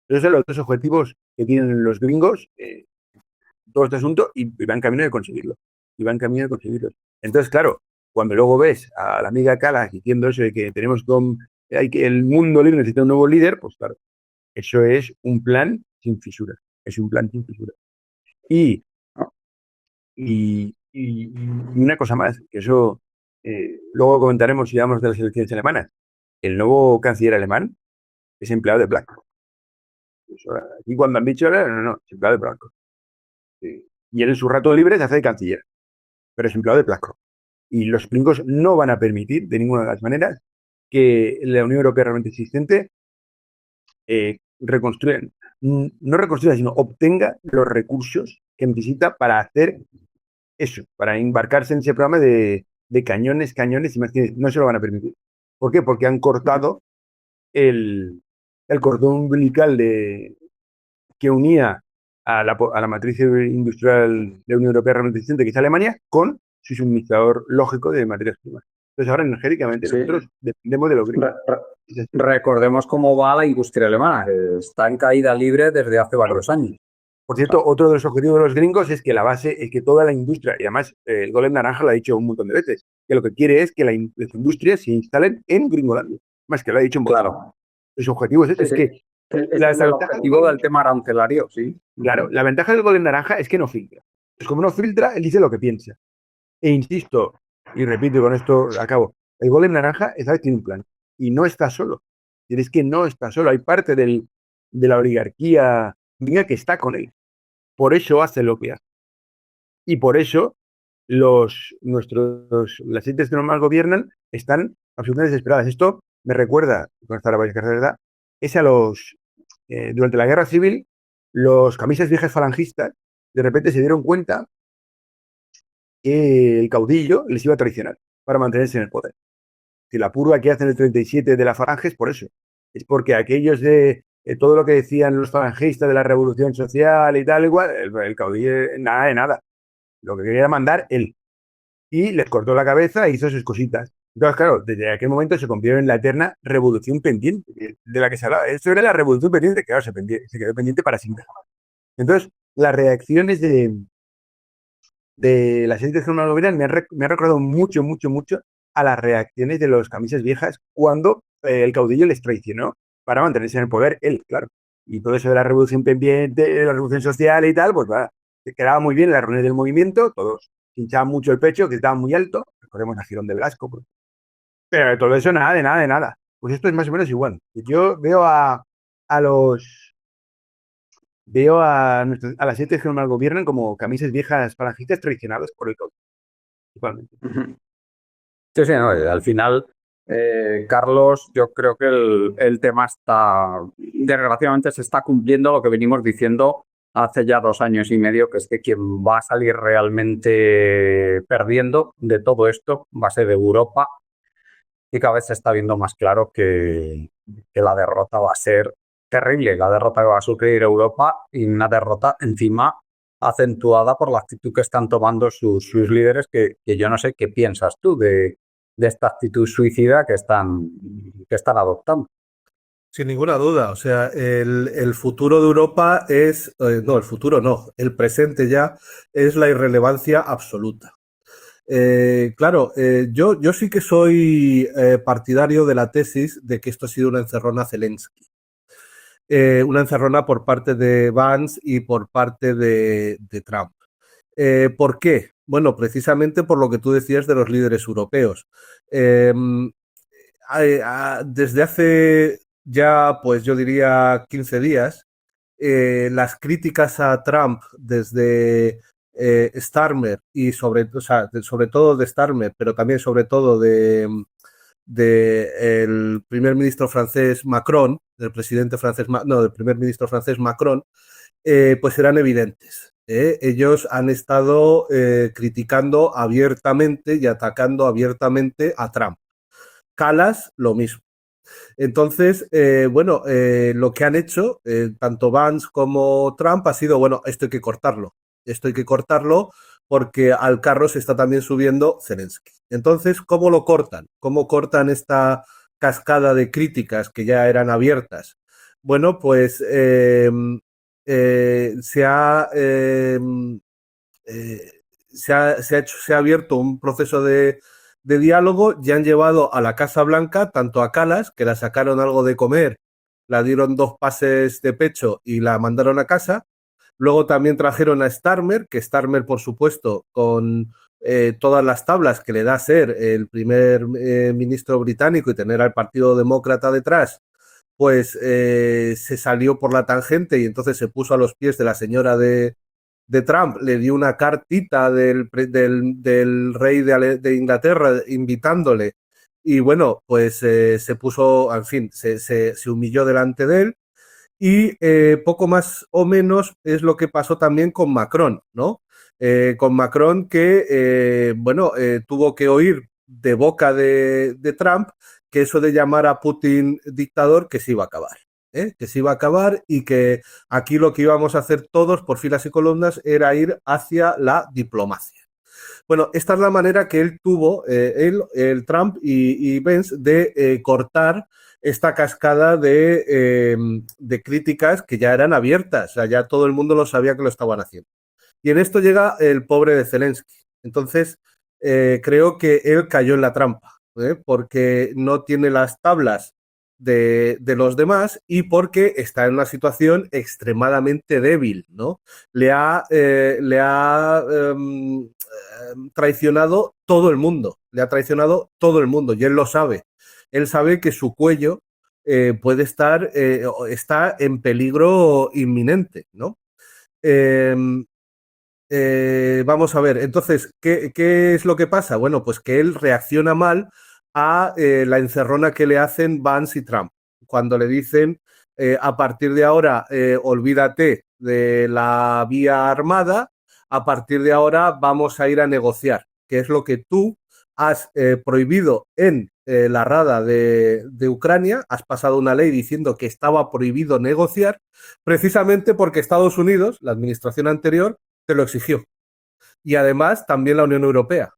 Esos son los dos objetivos que tienen los gringos, todo este asunto, y van camino de conseguirlo. Entonces, claro, cuando luego ves a la amiga Calas diciendo eso de que que el mundo libre necesita un nuevo líder, pues claro, eso es un plan sin fisuras. Y, una cosa más, que eso luego comentaremos si hablamos de las elecciones alemanas. El nuevo canciller alemán es empleado de BlackRock. Aquí cuando han dicho, no, es empleado de BlackRock. Y él en su rato libre se hace de canciller, pero es empleado de BlackRock. Y los gringos no van a permitir, de ninguna de las maneras, que la Unión Europea realmente existente no reconstruya, sino obtenga los recursos que necesita para hacer eso, para embarcarse en ese programa de cañones y más que no se lo van a permitir. ¿Por qué? Porque han cortado el cordón umbilical que unía a la matriz industrial de la Unión Europea realmente existente, que es Alemania, con su suministrador lógico de materias primas. Entonces ahora energéticamente Sí. nosotros dependemos de los gringos. Recordemos cómo va la industria alemana. Está en caída libre desde hace varios años. Por cierto, otro de los objetivos de los gringos es que la base es que toda la industria, y además el Golem Naranja lo ha dicho un montón de veces, que lo que quiere es que las industrias se instalen en Gringolandia. Más que lo ha dicho un montón. Claro. Su objetivo es ese, es que Es el objetivo del tema arancelario, sí. claro, la ventaja del Golem Naranja es que no filtra. Pues como no filtra, él dice lo que piensa. E insisto, y repito, y con esto acabo, el Golem Naranja tiene un plan. Y no está solo. Es que no está solo. Hay parte de la oligarquía gringa que está con él. Por eso hace lo que hace. Y por eso las élites que normal gobiernan están absolutamente desesperadas. Esto me recuerda, con esta verdad, es durante la guerra civil, los camisas viejas falangistas de repente se dieron cuenta que el caudillo les iba a traicionar para mantenerse en el poder. Si la purga que hacen el 37 de la falange es por eso. Es porque aquellos de todo lo que decían los falangistas de la revolución social y tal, igual, el caudillo, nada de nada. Lo que quería era mandar él. Y les cortó la cabeza e hizo sus cositas. Entonces, claro, desde aquel momento se convirtió en la eterna revolución pendiente de la que se hablaba. Eso era la revolución pendiente, que claro, se quedó pendiente para siempre. Entonces, las reacciones de las élites que no gobiernan me ha recordado mucho, mucho, mucho a las reacciones de los camisas viejas cuando el caudillo les traicionó para mantenerse en el poder, él, claro. Y todo eso de la revolución pendiente, la revolución social y tal, pues va, se quedaba muy bien en las reuniones del movimiento, todos hinchaban mucho el pecho, que estaban muy alto, recordemos a Girón de Blasco, pero de todo eso nada, de nada, de nada. Pues esto es más o menos igual. Yo veo a las élites que normal gobiernan como camisas viejas falangistas traicionadas por el caudillo, principalmente. Sí, sí, no, al final, Carlos, yo creo que el tema desgraciadamente se está cumpliendo lo que venimos diciendo hace ya 2 años y medio, que es que quien va a salir realmente perdiendo de todo esto va a ser Europa, y cada vez se está viendo más claro que la derrota va a ser terrible, la derrota que va a sufrir Europa, y una derrota encima acentuada por la actitud que están tomando sus líderes, que yo no sé qué piensas tú de esta actitud suicida que están adoptando. Sin ninguna duda, o sea, el futuro de Europa es, no, el futuro no, el presente ya es la irrelevancia absoluta. Claro, yo sí que soy partidario de la tesis de que esto ha sido una encerrona Zelensky. Una encerrona por parte de Vance y por parte de Trump. ¿Por qué? Bueno, precisamente por lo que tú decías de los líderes europeos. Desde hace ya, pues yo diría 15 días, las críticas a Trump desde Starmer y sobre todo de Starmer, pero también sobre todo de el primer ministro francés Macron, del primer ministro francés Macron, pues eran evidentes. Ellos han estado criticando abiertamente y atacando abiertamente a Trump. Kallas, lo mismo. Entonces, lo que han hecho, tanto Vance como Trump, ha sido, bueno, esto hay que cortarlo. Esto hay que cortarlo porque al carro se está también subiendo Zelensky. Entonces, ¿cómo lo cortan? ¿Cómo cortan esta cascada de críticas que ya eran abiertas? Bueno, pues se ha abierto un proceso de diálogo, ya han llevado a la Casa Blanca tanto a Kallas, que la sacaron algo de comer, la dieron 2 pases de pecho y la mandaron a casa. Luego también trajeron a Starmer, que Starmer, por supuesto, con todas las tablas que le da ser el primer ministro británico y tener al Partido Demócrata detrás, pues se salió por la tangente y entonces se puso a los pies de la señora de Trump, le dio una cartita del rey de Inglaterra invitándole y bueno, pues se puso, en fin, se humilló delante de él y poco más o menos es lo que pasó también con Macron, ¿no? Con Macron que, tuvo que oír de boca de Trump que eso de llamar a Putin dictador que se iba a acabar. que se iba a acabar y que aquí lo que íbamos a hacer todos por filas y columnas era ir hacia la diplomacia. Bueno, esta es la manera que él tuvo, el Trump y Pence, de cortar esta cascada de críticas que ya eran abiertas, o sea, ya todo el mundo lo sabía que lo estaban haciendo. Y en esto llega el pobre de Zelensky. Entonces, creo que él cayó en la trampa, porque no tiene las tablas de los demás y porque está en una situación extremadamente débil, ¿no? Le ha traicionado todo el mundo, le ha traicionado todo el mundo y él lo sabe. Él sabe que su cuello puede estar, está en peligro inminente, ¿no? Vamos a ver, entonces, ¿qué es lo que pasa? Bueno, pues que él reacciona mal a la encerrona que le hacen Vance y Trump. Cuando le dicen, a partir de ahora, olvídate de la vía armada, a partir de ahora vamos a ir a negociar, que es lo que tú has prohibido en la Rada de Ucrania, has pasado una ley diciendo que estaba prohibido negociar, precisamente porque Estados Unidos, la administración anterior, te lo exigió. Y además también la Unión Europea.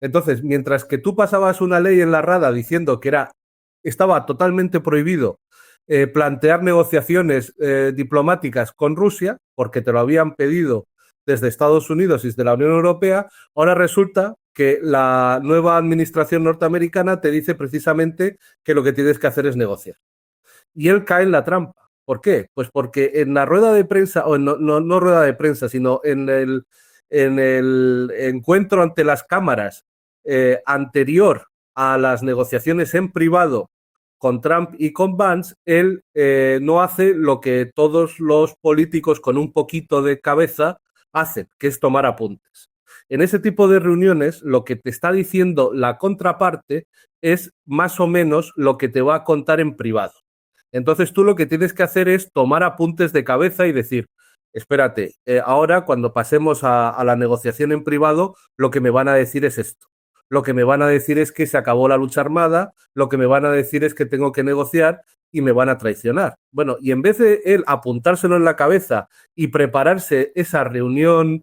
Entonces, mientras que tú pasabas una ley en la Rada diciendo que estaba totalmente prohibido plantear negociaciones diplomáticas con Rusia, porque te lo habían pedido desde Estados Unidos y desde la Unión Europea, ahora resulta que la nueva administración norteamericana te dice precisamente que lo que tienes que hacer es negociar. Y él cae en la trampa. ¿Por qué? Pues porque en la rueda de prensa, o no rueda de prensa, sino en el encuentro ante las cámaras anterior a las negociaciones en privado con Trump y con Vance, él no hace lo que todos los políticos con un poquito de cabeza hacen, que es tomar apuntes. En ese tipo de reuniones, lo que te está diciendo la contraparte es más o menos lo que te va a contar en privado. Entonces tú lo que tienes que hacer es tomar apuntes de cabeza y decir, espérate, ahora cuando pasemos a la negociación en privado, lo que me van a decir es esto. Lo que me van a decir es que se acabó la lucha armada, lo que me van a decir es que tengo que negociar y me van a traicionar. Bueno, y en vez de él apuntárselo en la cabeza y prepararse esa reunión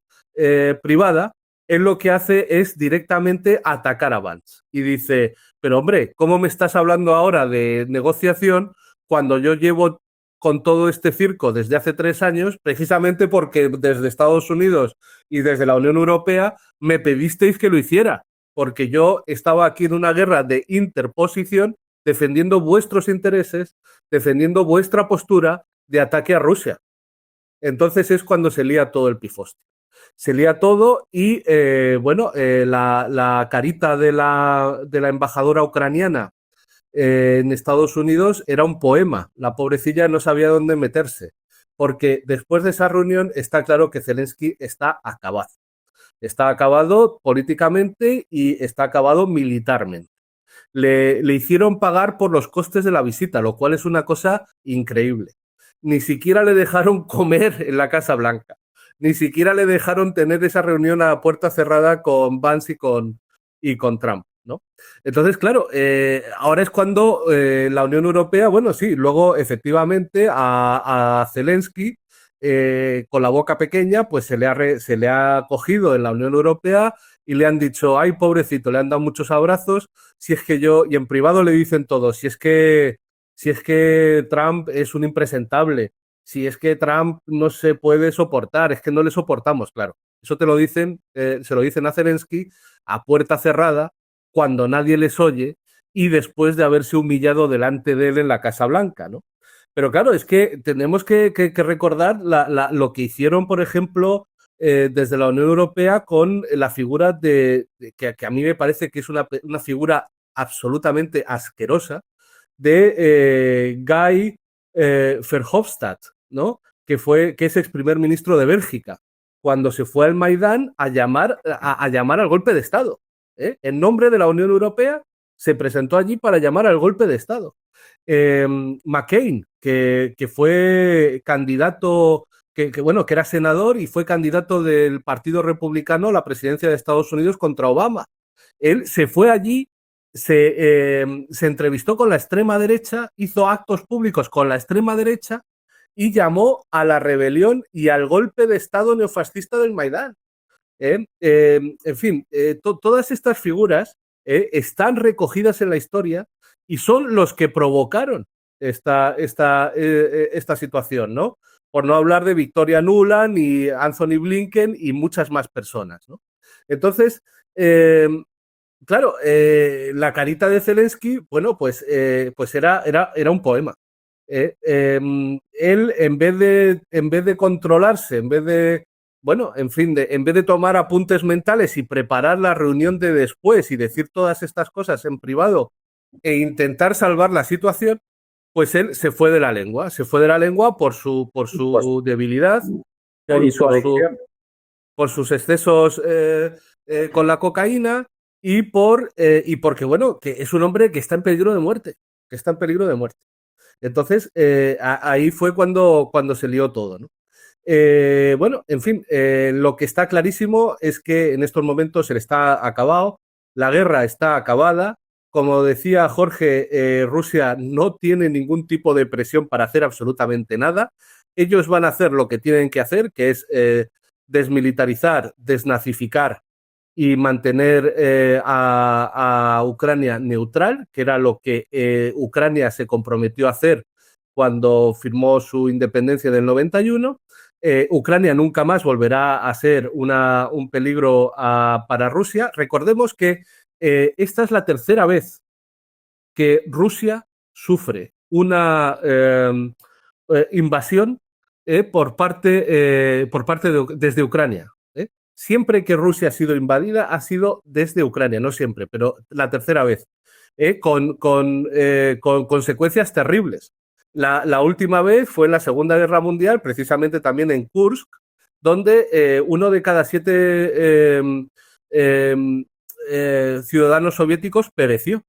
privada, él lo que hace es directamente atacar a Vance. Y dice, pero hombre, ¿cómo me estás hablando ahora de negociación cuando yo llevo con todo este circo desde hace 3 años, precisamente porque desde Estados Unidos y desde la Unión Europea me pedisteis que lo hiciera? Porque yo estaba aquí en una guerra de interposición defendiendo vuestros intereses, defendiendo vuestra postura de ataque a Rusia. Entonces es cuando se lía todo el pifostio. Se lía todo y, la carita de la embajadora ucraniana en Estados Unidos era un poema. La pobrecilla no sabía dónde meterse, porque después de esa reunión está claro que Zelensky está acabado. Está acabado políticamente y está acabado militarmente. Le hicieron pagar por los costes de la visita, lo cual es una cosa increíble. Ni siquiera le dejaron comer en la Casa Blanca. Ni siquiera le dejaron tener esa reunión a puerta cerrada con Vance y con Trump, ¿no? Entonces, claro, ahora es cuando la Unión Europea, bueno, sí, luego efectivamente a Zelensky, con la boca pequeña, pues se le ha cogido en la Unión Europea y le han dicho, ay, pobrecito, le han dado muchos abrazos, si es que y en privado le dicen todo, si es que Trump es un impresentable, si es que Trump no se puede soportar, es que no le soportamos, claro. Eso te lo dicen, se lo dicen a Zelensky a puerta cerrada, cuando nadie les oye y después de haberse humillado delante de él en la Casa Blanca, ¿no? Pero claro, es que tenemos que recordar lo que hicieron, por ejemplo, desde la Unión Europea con la figura que a mí me parece que es una figura absolutamente asquerosa de Guy Verhofstadt, ¿no? Que es ex primer ministro de Bélgica, cuando se fue al Maidán a llamar al golpe de Estado. En nombre de la Unión Europea se presentó allí para llamar al golpe de Estado. McCain, que fue candidato, que era senador y fue candidato del Partido Republicano a la presidencia de Estados Unidos contra Obama. Él se fue allí se entrevistó con la extrema derecha, hizo actos públicos con la extrema derecha y llamó a la rebelión y al golpe de Estado neofascista del Maidán. En fin, todas estas figuras están recogidas en la historia y son los que provocaron esta situación, ¿no? Por no hablar de Victoria Nuland y Anthony Blinken y muchas más personas, ¿no? Entonces, claro, la carita de Zelensky, bueno, pues era un poema. Él, en vez de controlarse, en vez de, bueno, en fin, en vez de tomar apuntes mentales y preparar la reunión de después y decir todas estas cosas en privado e intentar salvar la situación, pues él se fue de la lengua. Se fue de la lengua por su debilidad, Y su adicción. por sus excesos con la cocaína y porque, bueno, que es un hombre que está en peligro de muerte. Que está en peligro de muerte. Entonces, ahí fue cuando se lió todo, ¿no? Bueno, en fin, lo que está clarísimo es que en estos momentos él está acabado, la guerra está acabada. Como decía Jorge, Rusia no tiene ningún tipo de presión para hacer absolutamente nada. Ellos van a hacer lo que tienen que hacer, que es desmilitarizar, desnazificar y mantener a Ucrania neutral, que era lo que Ucrania se comprometió a hacer cuando firmó su independencia del 91. Ucrania nunca más volverá a ser un peligro para Rusia. Recordemos que esta es la tercera vez que Rusia sufre una invasión desde Ucrania. Siempre que Rusia ha sido invadida ha sido desde Ucrania, no siempre, pero la tercera vez, con consecuencias terribles. La última vez fue en la Segunda Guerra Mundial, precisamente también en Kursk, donde 1 de cada 7 ciudadanos soviéticos pereció.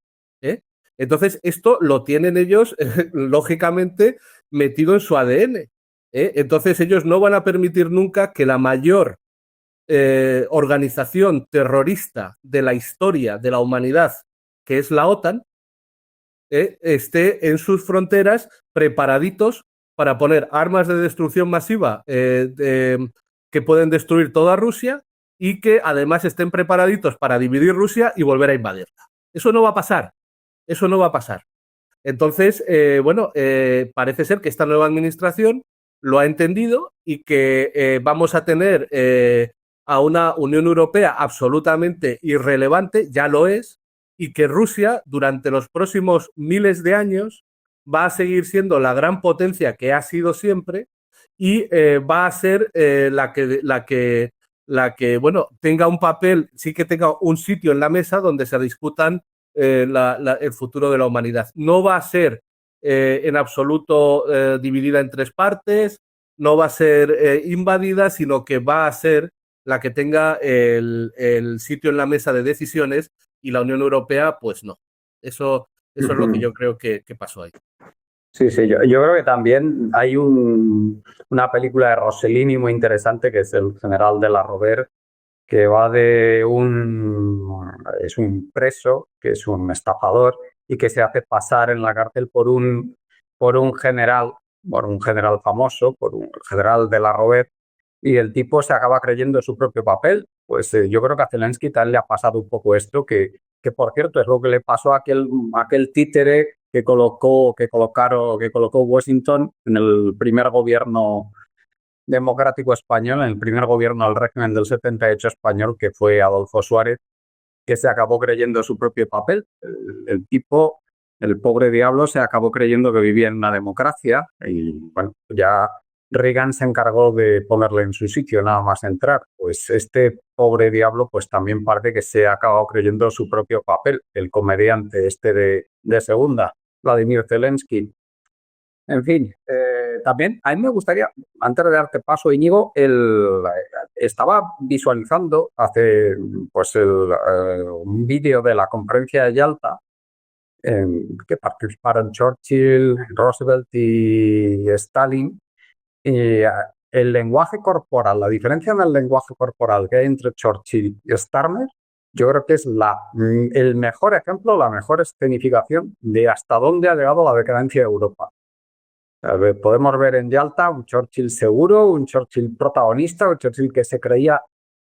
Entonces, esto lo tienen ellos, lógicamente, metido en su ADN. Entonces, ellos no van a permitir nunca que la mayor organización terrorista de la historia de la humanidad, que es la OTAN, esté en sus fronteras preparaditos para poner armas de destrucción masiva que pueden destruir toda Rusia y que además estén preparaditos para dividir Rusia y volver a invadirla. Eso no va a pasar. Eso no va a pasar. Entonces, bueno, parece ser que esta nueva administración lo ha entendido y que vamos a tener a una Unión Europea absolutamente irrelevante, ya lo es, y que Rusia durante los próximos miles de años va a seguir siendo la gran potencia que ha sido siempre y va a ser la que, bueno, tenga un papel, sí que tenga un sitio en la mesa donde se discutan el futuro de la humanidad. No va a ser en absoluto dividida en 3 partes, no va a ser invadida, sino que va a ser la que tenga el sitio en la mesa de decisiones y la Unión Europea, pues no. Eso es lo que yo creo que pasó ahí. Sí, yo creo que también hay una película de Rossellini muy interesante que es El General de la Rovere, que va de es un preso, que es un estafador y que se hace pasar en la cárcel por un general famoso, por un general de la Rovere, y el tipo se acaba creyendo su propio papel. Pues yo creo que a Zelensky también le ha pasado un poco esto, que por cierto es lo que le pasó a aquel títere que colocó Washington en el primer gobierno democrático español, en el primer gobierno del régimen del 78 español, que fue Adolfo Suárez, que se acabó creyendo su propio papel. El tipo, el pobre diablo, se acabó creyendo que vivía en una democracia y, bueno, ya Reagan se encargó de ponerle en su sitio nada más entrar. Pues este pobre diablo pues también parece que se ha acabado creyendo su propio papel, el comediante de segunda, Vladimir Zelensky. En fin, también a mí me gustaría, antes de darte paso, Íñigo, estaba visualizando hace pues un vídeo de la conferencia de Yalta que participaron Churchill, Roosevelt y Stalin. Y el lenguaje corporal, la diferencia en el lenguaje corporal que hay entre Churchill y Starmer yo creo que es el mejor ejemplo, la mejor escenificación de hasta dónde ha llegado la decadencia de Europa. Podemos ver en Yalta un Churchill seguro, un Churchill protagonista, un Churchill que se creía,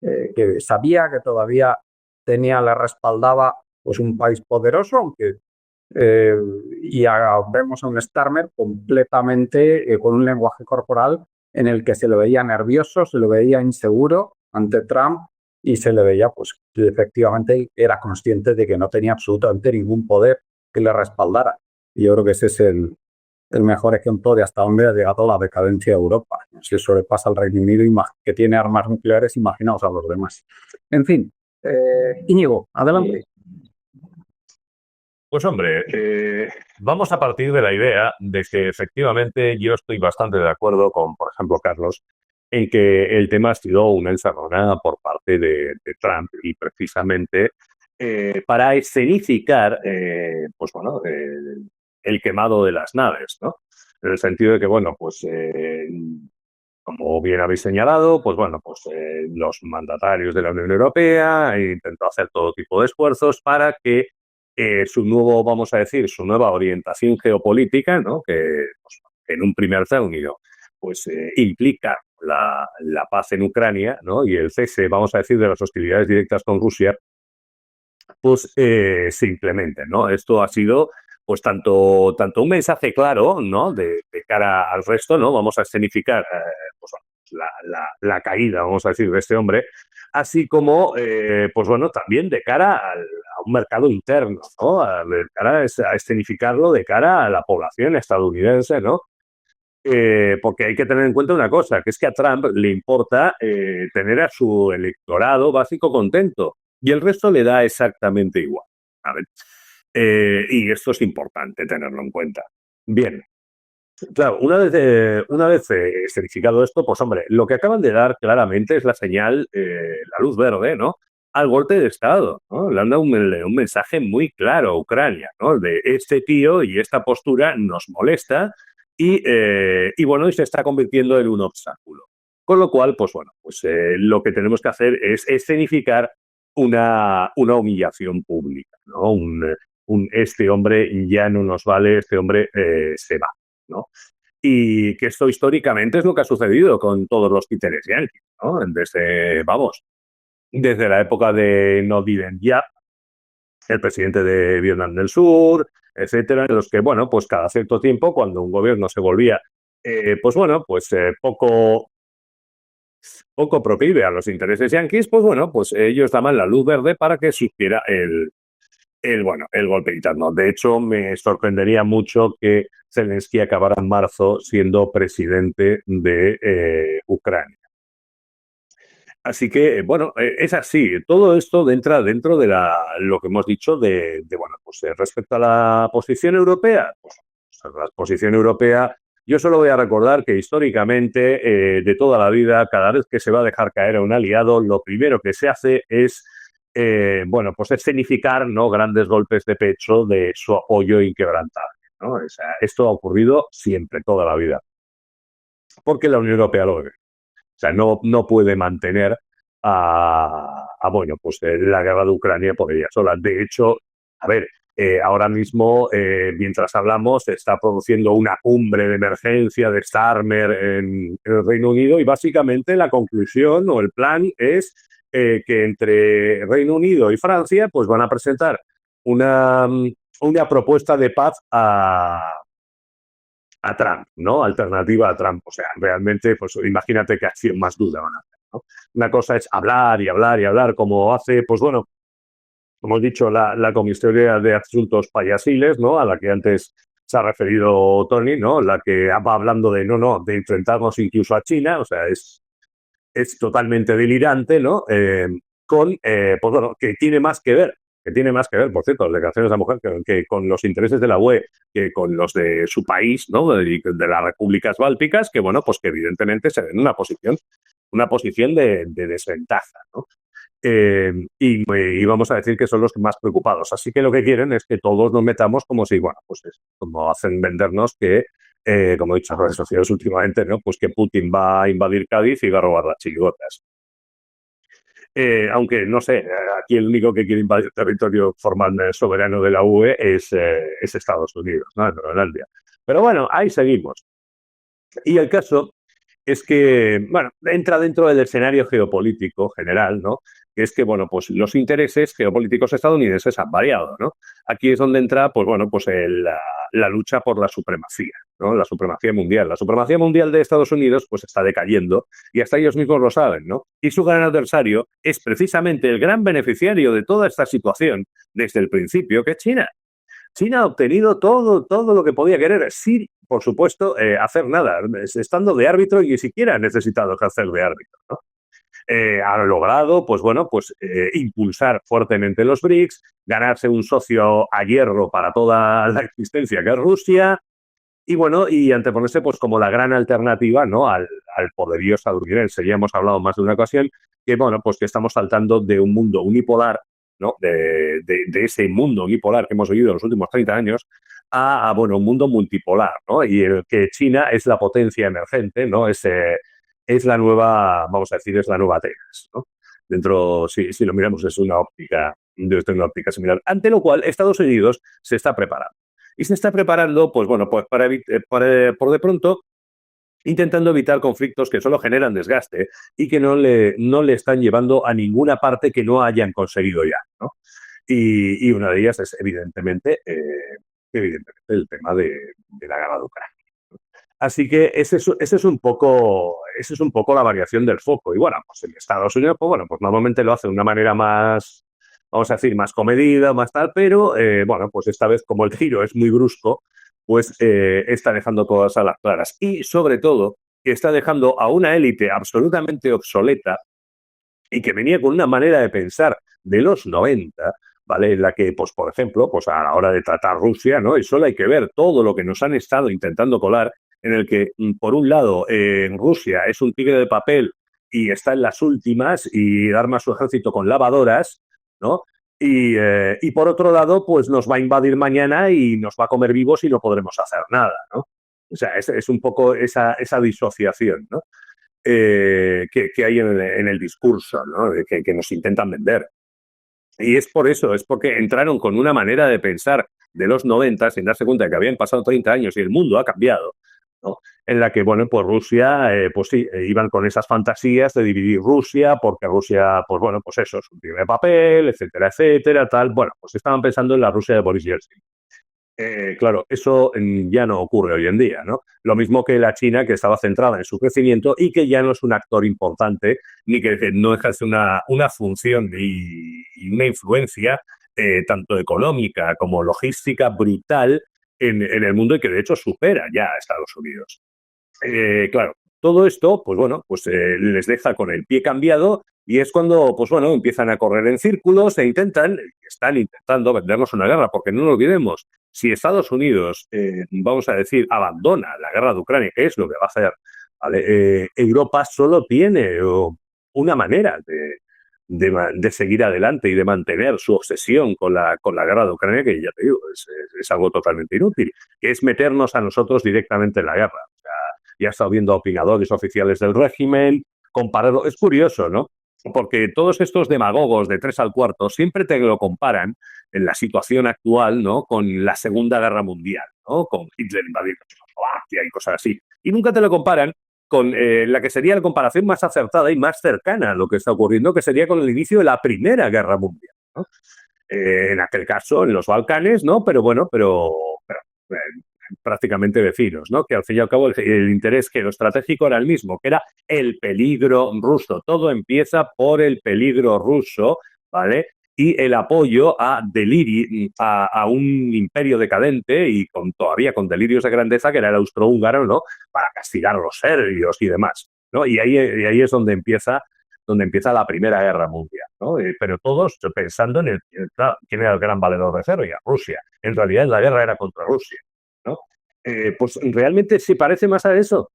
que sabía que todavía le respaldaba pues un país poderoso, aunque vemos a un Starmer completamente con un lenguaje corporal en el que se le veía nervioso, se le veía inseguro ante Trump y se le veía pues que efectivamente era consciente de que no tenía absolutamente ningún poder que le respaldara. Y yo creo que ese es el mejor ejemplo de hasta dónde ha llegado la decadencia de Europa. Si eso le pasa al Reino Unido, que tiene armas nucleares, imaginaos a los demás. En fin, Íñigo, adelante. Pues hombre, vamos a partir de la idea de que efectivamente yo estoy bastante de acuerdo con, por ejemplo, Carlos, en que el tema ha sido una encerrona por parte de Trump y precisamente para escenificar, pues bueno, el quemado de las naves, ¿no? En el sentido de que, bueno, pues como bien habéis señalado, pues bueno, pues los mandatarios de la Unión Europea han intentado hacer todo tipo de esfuerzos para que su vamos a decir, su nueva orientación geopolítica, ¿no? Que pues, en un primer término, pues implica la paz en Ucrania, ¿no? Y el cese, vamos a decir, de las hostilidades directas con Rusia, pues se implementen, ¿no? Esto ha sido pues tanto un mensaje claro, ¿no? De cara al resto, ¿no? Vamos a escenificar pues, la caída, vamos a decir, de este hombre, así como, pues bueno, también de cara a un mercado interno, ¿no? De cara a escenificarlo de cara a la población estadounidense, ¿no? Porque hay que tener en cuenta una cosa, que es que a Trump le importa tener a su electorado básico contento y el resto le da exactamente igual. A ver. Y esto es importante tenerlo en cuenta. Bien, claro, una vez escenificado esto, pues hombre, lo que acaban de dar claramente es la señal, la luz verde, ¿no? Al golpe de Estado, ¿no? Le han dado un mensaje muy claro a Ucrania, ¿no? De este tío y esta postura nos molesta y bueno, y se está convirtiendo en un obstáculo. Con lo cual, pues bueno, pues lo que tenemos que hacer es escenificar una humillación pública, ¿no? Este hombre ya no nos vale, este hombre se va, ¿no? Y que esto históricamente es lo que ha sucedido con todos los títeres yanquis, ¿no? Desde la época de No Didn't Yap, el presidente de Vietnam del Sur, etcétera, en los que, bueno, pues cada cierto tiempo, cuando un gobierno se volvía, pues bueno, pues poco proclive a los intereses yanquis, pues bueno, pues ellos daban la luz verde para que surgiera el golpe interno. De hecho, me sorprendería mucho que Zelensky acabara en marzo siendo presidente de Ucrania. Así que, bueno, es así. Todo esto entra dentro de lo que hemos dicho bueno, pues respecto a la posición europea. Pues, la posición europea, yo solo voy a recordar que históricamente, de toda la vida, cada vez que se va a dejar caer a un aliado, lo primero que se hace es bueno, pues escenificar, ¿no? Grandes golpes de pecho de su apoyo inquebrantable, ¿no? O sea, esto ha ocurrido siempre, toda la vida. Porque la Unión Europea lo ve. O sea, no puede mantener bueno, pues la guerra de Ucrania por ella sola. De hecho, a ver, ahora mismo, mientras hablamos, se está produciendo una cumbre de emergencia de Starmer en el Reino Unido y básicamente la conclusión o el plan es que entre Reino Unido y Francia pues van a presentar una propuesta de paz a Trump, ¿no? Alternativa a Trump. O sea, realmente, pues imagínate qué acción más duda van a hacer, ¿no? Una cosa es hablar y hablar y hablar, como hace, pues bueno, como hemos dicho, la Comisaría de Asuntos Payasiles, ¿no? A la que antes se ha referido Tony, ¿no? La que va hablando de de enfrentarnos incluso a China, o sea, es totalmente delirante, ¿no? Pues bueno, que tiene más que ver, por cierto, las declaraciones de la mujer, que con los intereses de la UE, que con los de su país, ¿no? De las repúblicas bálticas, que bueno, pues que evidentemente se ven en una posición de desventaja, ¿no? Y vamos a decir que son los más preocupados. Así que lo que quieren es que todos nos metamos como si, bueno, pues es como hacen vendernos que, como he dicho en redes sociales últimamente, ¿no? Pues que Putin va a invadir Cádiz y va a robar las chirigotas. Aunque, no sé, aquí el único que quiere invadir territorio formal soberano de la UE es Estados Unidos, ¿no? Groenlandia. Pero bueno, ahí seguimos. Y el caso es que, bueno, entra dentro del escenario geopolítico general, ¿no? Que es que, bueno, pues los intereses geopolíticos estadounidenses han variado, ¿no? Aquí es donde entra, pues bueno, pues la lucha por la supremacía, ¿no? La supremacía mundial. La supremacía mundial de Estados Unidos, pues está decayendo y hasta ellos mismos lo saben, ¿no? Y su gran adversario es precisamente el gran beneficiario de toda esta situación desde el principio, que es China. China ha obtenido todo lo que podía querer, sin, por supuesto, hacer nada, estando de árbitro y ni siquiera ha necesitado hacer de árbitro, ¿no? Ha logrado, pues bueno, pues impulsar fuertemente los BRICS, ganarse un socio a hierro para toda la existencia que es Rusia, y bueno, y anteponerse pues como la gran alternativa, ¿no? al poderío estadounidense. Ya hemos hablado más de una ocasión que, bueno, pues que estamos saltando de un mundo unipolar, ¿no? De ese mundo unipolar que hemos vivido en los últimos 30 años bueno, un mundo multipolar, ¿no? Y el que China es la potencia emergente, ¿no? Es la nueva, vamos a decir, es la nueva Atenas, ¿no? Dentro, si lo miramos desde una óptica similar. Ante lo cual, Estados Unidos se está preparando. Y se está preparando, pues bueno, pues por de pronto, intentando evitar conflictos que solo generan desgaste y que no le están llevando a ninguna parte que no hayan conseguido ya, ¿no? Y una de ellas es, evidentemente, el tema de la guerra de Ucrania. Así que ese es un poco la variación del foco. Y bueno, pues en Estados Unidos, pues bueno, pues normalmente lo hace de una manera más, vamos a decir, más comedida, más tal, pero bueno, pues esta vez como el giro es muy brusco, pues está dejando cosas a las claras. Y sobre todo, que está dejando a una élite absolutamente obsoleta y que venía con una manera de pensar de los 90, ¿vale? En la que, pues, por ejemplo, pues a la hora de tratar Rusia, ¿no? Y solo hay que ver todo lo que nos han estado intentando colar, en el que, por un lado, en Rusia es un tigre de papel y está en las últimas y arma su ejército con lavadoras, ¿no? Y por otro lado, pues nos va a invadir mañana y nos va a comer vivos y no podremos hacer nada, ¿no? O sea, es un poco esa disociación, ¿no? Que hay en el discurso, ¿no? Que nos intentan vender. Y es por eso, es porque entraron con una manera de pensar de los 90 sin darse cuenta de que habían pasado 30 años y el mundo ha cambiado, ¿no? En la que, bueno, pues Rusia, pues sí, iban con esas fantasías de dividir Rusia, porque Rusia, pues bueno, pues eso, es un tigre de papel, etcétera, etcétera, tal. Bueno, pues estaban pensando en la Rusia de Boris Yeltsin. Claro, eso ya no ocurre hoy en día, ¿no? Lo mismo que la China, que estaba centrada en su crecimiento y que ya no es un actor importante, ni que no ejerce una función y una influencia tanto económica como logística brutal en el mundo y que de hecho supera ya a Estados Unidos. Claro, todo esto, pues bueno, pues les deja con el pie cambiado y es cuando, pues bueno, empiezan a correr en círculos e están intentando vendernos una guerra, porque no lo olvidemos, si Estados Unidos, vamos a decir, abandona la guerra de Ucrania, que es lo que va a hacer, ¿vale? Europa solo tiene una manera de seguir adelante y de mantener su obsesión con la guerra de Ucrania, que ya te digo, es algo totalmente inútil, que es meternos a nosotros directamente en la guerra. O sea, ya he estado viendo opinadores oficiales del régimen, compararlo. Es curioso, ¿no? Porque todos estos demagogos de 3 al cuarto siempre te lo comparan en la situación actual, ¿no? Con la Segunda Guerra Mundial, ¿no? Con Hitler invadiendo Checoslovaquia y cosas así. Y nunca te lo comparan con la que sería la comparación más acertada y más cercana a lo que está ocurriendo, que sería con el inicio de la Primera Guerra Mundial, ¿no? En aquel caso, en los Balcanes, ¿no? Pero bueno, prácticamente vecinos, ¿no? Que al fin y al cabo el interés geoestratégico era el mismo, que era el peligro ruso. Todo empieza por el peligro ruso, ¿vale? Y el apoyo a un imperio decadente y todavía con delirios de grandeza, que era el austrohúngaro, ¿no? Para castigar a los serbios y demás, ¿no? Y ahí es donde empieza la Primera Guerra Mundial, ¿no? Pero todos pensando claro, quién era el gran valedor de Serbia, Rusia. En realidad la guerra era contra Rusia, ¿no? Pues realmente se parece más a eso.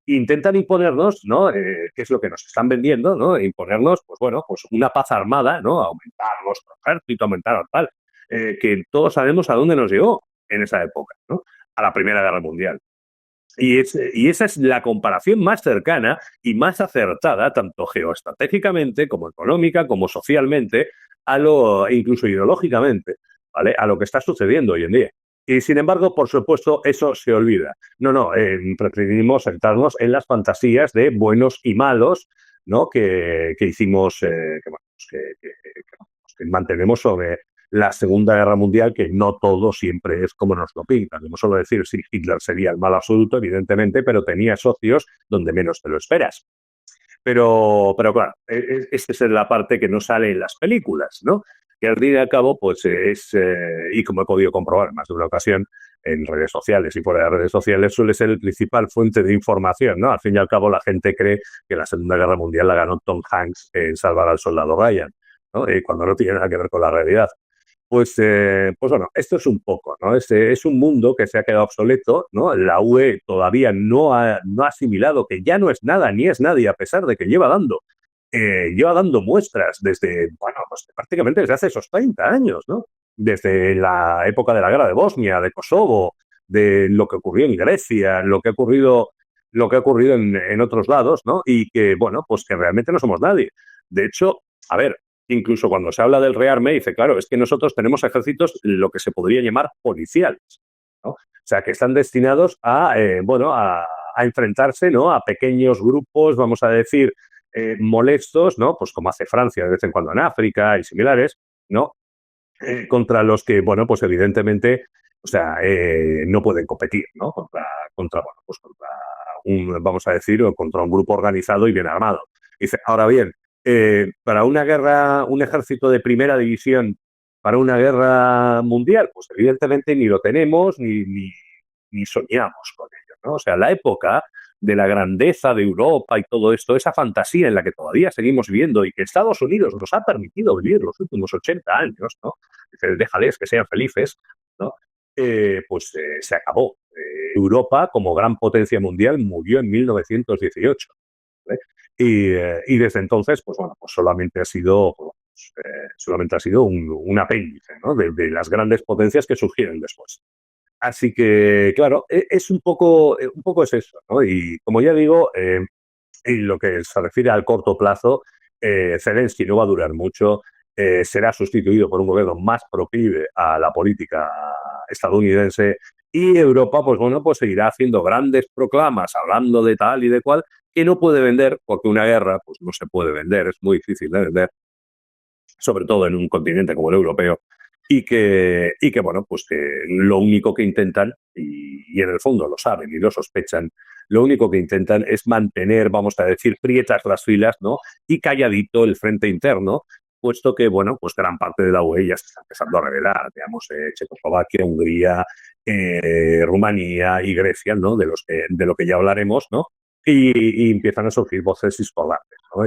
Intentan imponernos, ¿no? ¿Qué es lo que nos están vendiendo, ¿no? Imponernos, pues bueno, pues una paz armada, ¿no? Aumentar nuestro ejército, aumentar tal, que todos sabemos a dónde nos llegó en esa época, ¿no? A la Primera Guerra Mundial. Y esa es la comparación más cercana y más acertada, tanto geoestratégicamente como económica, como socialmente, e incluso ideológicamente, ¿vale? A lo que está sucediendo hoy en día. Y sin embargo, por supuesto, eso se olvida. No, preferimos centrarnos en las fantasías de buenos y malos, ¿no? Que hicimos, que mantenemos sobre la Segunda Guerra Mundial, que no todo siempre es como nos lo pintan. No solo decir si Hitler sería el mal absoluto, evidentemente, pero tenía socios donde menos te lo esperas. Pero claro, esta es la parte que no sale en las películas, ¿no? Que al fin y al cabo, pues y como he podido comprobar en más de una ocasión, en redes sociales y fuera de redes sociales, suele ser el principal fuente de información, ¿no? Al fin y al cabo, la gente cree que la Segunda Guerra Mundial la ganó Tom Hanks en Salvar al Soldado Ryan, ¿no? Cuando no tiene nada que ver con la realidad. Pues bueno, esto es un poco, ¿no? Es un mundo que se ha quedado obsoleto, ¿no? La UE todavía no ha asimilado que ya no es nada ni es nadie, a pesar de que lleva dando muestras desde, bueno, pues prácticamente desde hace esos 30 años, ¿no? Desde la época de la guerra de Bosnia, de Kosovo, de lo que ocurrió en Grecia, lo que ha ocurrido en otros lados, ¿no? Y que, bueno, pues que realmente no somos nadie. De hecho, a ver, incluso cuando se habla del rearme, dice, claro, es que nosotros tenemos ejércitos lo que se podría llamar policiales, ¿no? O sea, que están destinados a enfrentarse, ¿no? A pequeños grupos, vamos a decir, molestos, ¿no? Pues como hace Francia de vez en cuando en África y similares, ¿no? Contra los que, bueno, pues evidentemente, o sea, no pueden competir, ¿no? Contra vamos a decir, contra un grupo organizado y bien armado. Dice, ahora bien, para una guerra, un ejército de primera división para una guerra mundial, pues evidentemente ni lo tenemos ni soñamos con ello, ¿no? O sea, la época de la grandeza de Europa y todo esto, esa fantasía en la que todavía seguimos viviendo y que Estados Unidos nos ha permitido vivir los últimos 80 años, ¿no? Dice, déjales que sean felices, ¿no? Se acabó. Europa, como gran potencia mundial, murió en 1918. ¿Vale? Y desde entonces, pues bueno, pues solamente ha sido un apéndice, ¿no? de las grandes potencias que surgieron después. Así que, claro, es un poco es eso, ¿no? Y como ya digo, en lo que se refiere al corto plazo, Zelensky no va a durar mucho, será sustituido por un gobierno más proclive a la política estadounidense y Europa, pues bueno, pues seguirá haciendo grandes proclamas, hablando de tal y de cual, que no puede vender, porque una guerra, pues no se puede vender, es muy difícil de vender, sobre todo en un continente como el europeo, y que bueno, pues que lo único que intentan, y en el fondo lo saben y lo sospechan, lo único que intentan es mantener, vamos a decir, prietas las filas, ¿no? Y calladito el frente interno, puesto que, bueno, pues gran parte de la UE ya se está empezando a revelar, digamos, Checoslovaquia, Hungría, Rumanía y Grecia, ¿no? De lo que ya hablaremos, ¿no? Y empiezan a surgir voces discordantes, ¿no?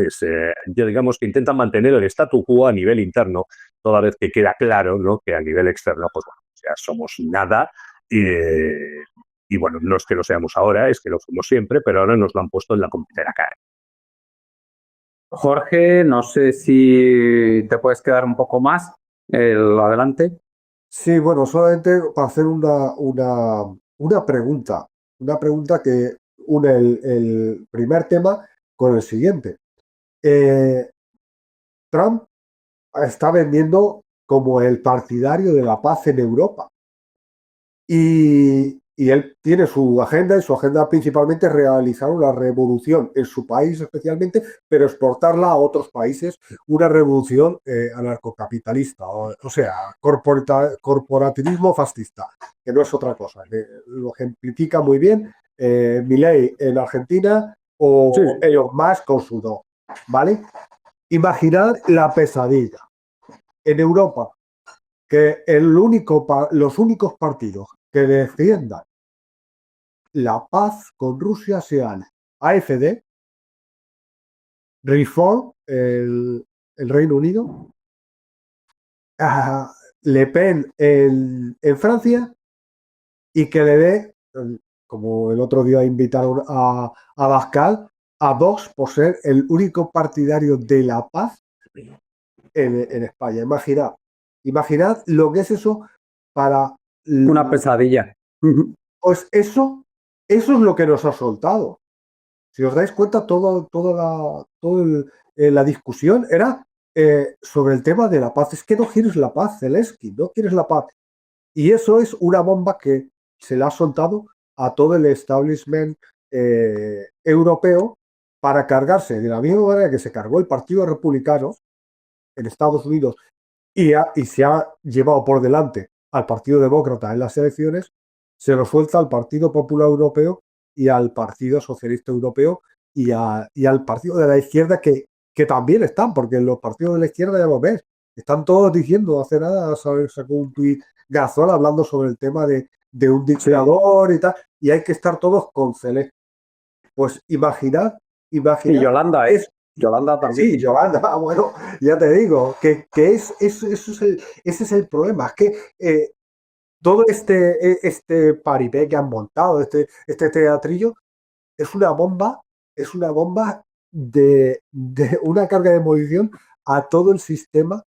Ya digamos que intentan mantener el statu quo a nivel interno, toda vez que queda claro, ¿no? Que a nivel externo, pues bueno, o sea, somos nada. Y bueno, no es que lo seamos ahora, es que lo fuimos siempre, pero ahora nos lo han puesto en la puntera cara. Jorge, no sé si te puedes quedar un poco más adelante. Sí, bueno, solamente para hacer una pregunta que une el primer tema con el siguiente. Trump está vendiendo como el partidario de la paz en Europa. Y él tiene su agenda, y su agenda principalmente es realizar una revolución en su país especialmente, pero exportarla a otros países, una revolución anarcocapitalista, o sea, corporativismo fascista, que no es otra cosa. Lo ejemplifica muy bien Milei en Argentina o Sí. Elon Musk con su do, ¿vale? Imaginad la pesadilla en Europa, que los únicos partidos que defiendan la paz con Rusia sean AfD, Reform, el Reino Unido, Le Pen en Francia, y que le dé, como el otro día invitaron a Abascal, a Vox por ser el único partidario de la paz en España. Imaginad lo que es eso para Una pesadilla. Pues eso eso es lo que nos ha soltado. Si os dais cuenta, la discusión era sobre el tema de la paz. Es que no quieres la paz, Zelensky, no quieres la paz. Y eso es una bomba que se le ha soltado a todo el establishment europeo para cargarse, de la misma manera que se cargó el Partido Republicano en Estados Unidos y se ha llevado por delante al Partido Demócrata en las elecciones, se lo suelta al Partido Popular Europeo y al Partido Socialista Europeo y al Partido de la Izquierda que también están, porque los partidos de la izquierda ya lo ves, están todos diciendo, hace nada sacó un tuit Garzón hablando sobre el tema de un dictador y tal, y hay que estar todos con Zelensky. Pues imaginad. Y Yolanda, Yolanda también. Sí, Yolanda, bueno, ya te digo, que ese es el problema, es que todo este paripé que han montado, este teatrillo, es una bomba de una carga de munición a todo el sistema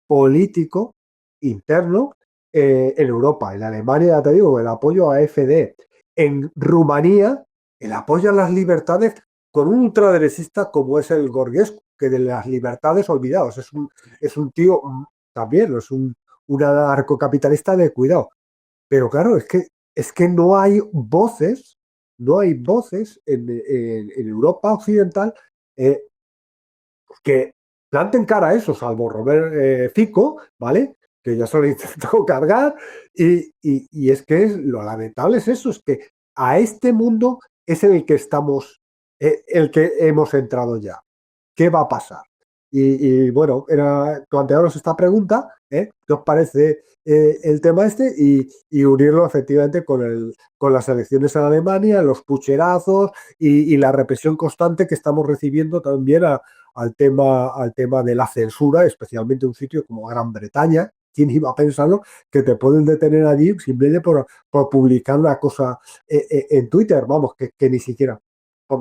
político interno en Europa. En Alemania, ya te digo, el apoyo a AfD. En Rumanía, el apoyo a las libertades con un ultraderechista como es el Gorgescu, que de las libertades olvidados. Es un tío también, es un anarcocapitalista de cuidado. Pero claro, es que no hay voces en Europa occidental que planten cara a eso, salvo Robert Fico, ¿vale? Que ya se lo intentó cargar, y es que lo lamentable es eso, es que a este mundo es en el que estamos, el que hemos entrado ya. ¿Qué va a pasar? Y bueno, era plantearos esta pregunta, ¿qué os parece el tema este? Y unirlo efectivamente con las elecciones en Alemania, los pucherazos y la represión constante que estamos recibiendo también al tema de la censura, especialmente un sitio como Gran Bretaña. ¿Quién iba a pensarlo? Que te pueden detener allí simplemente por publicar una cosa en Twitter, vamos, que ni siquiera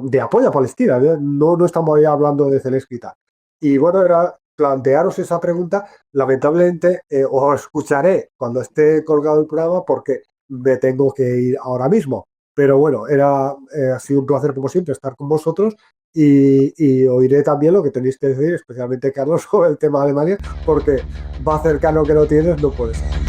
de apoyo a Palestina, no estamos ahí hablando de Zelensky y tal. Y bueno, era plantearos esa pregunta. Lamentablemente os escucharé cuando esté colgado el programa porque me tengo que ir ahora mismo. Pero bueno, ha sido un placer como siempre estar con vosotros y oiré también lo que tenéis que decir, especialmente Carlos, sobre el tema de Alemania, porque más cercano que lo tienes no puede ser.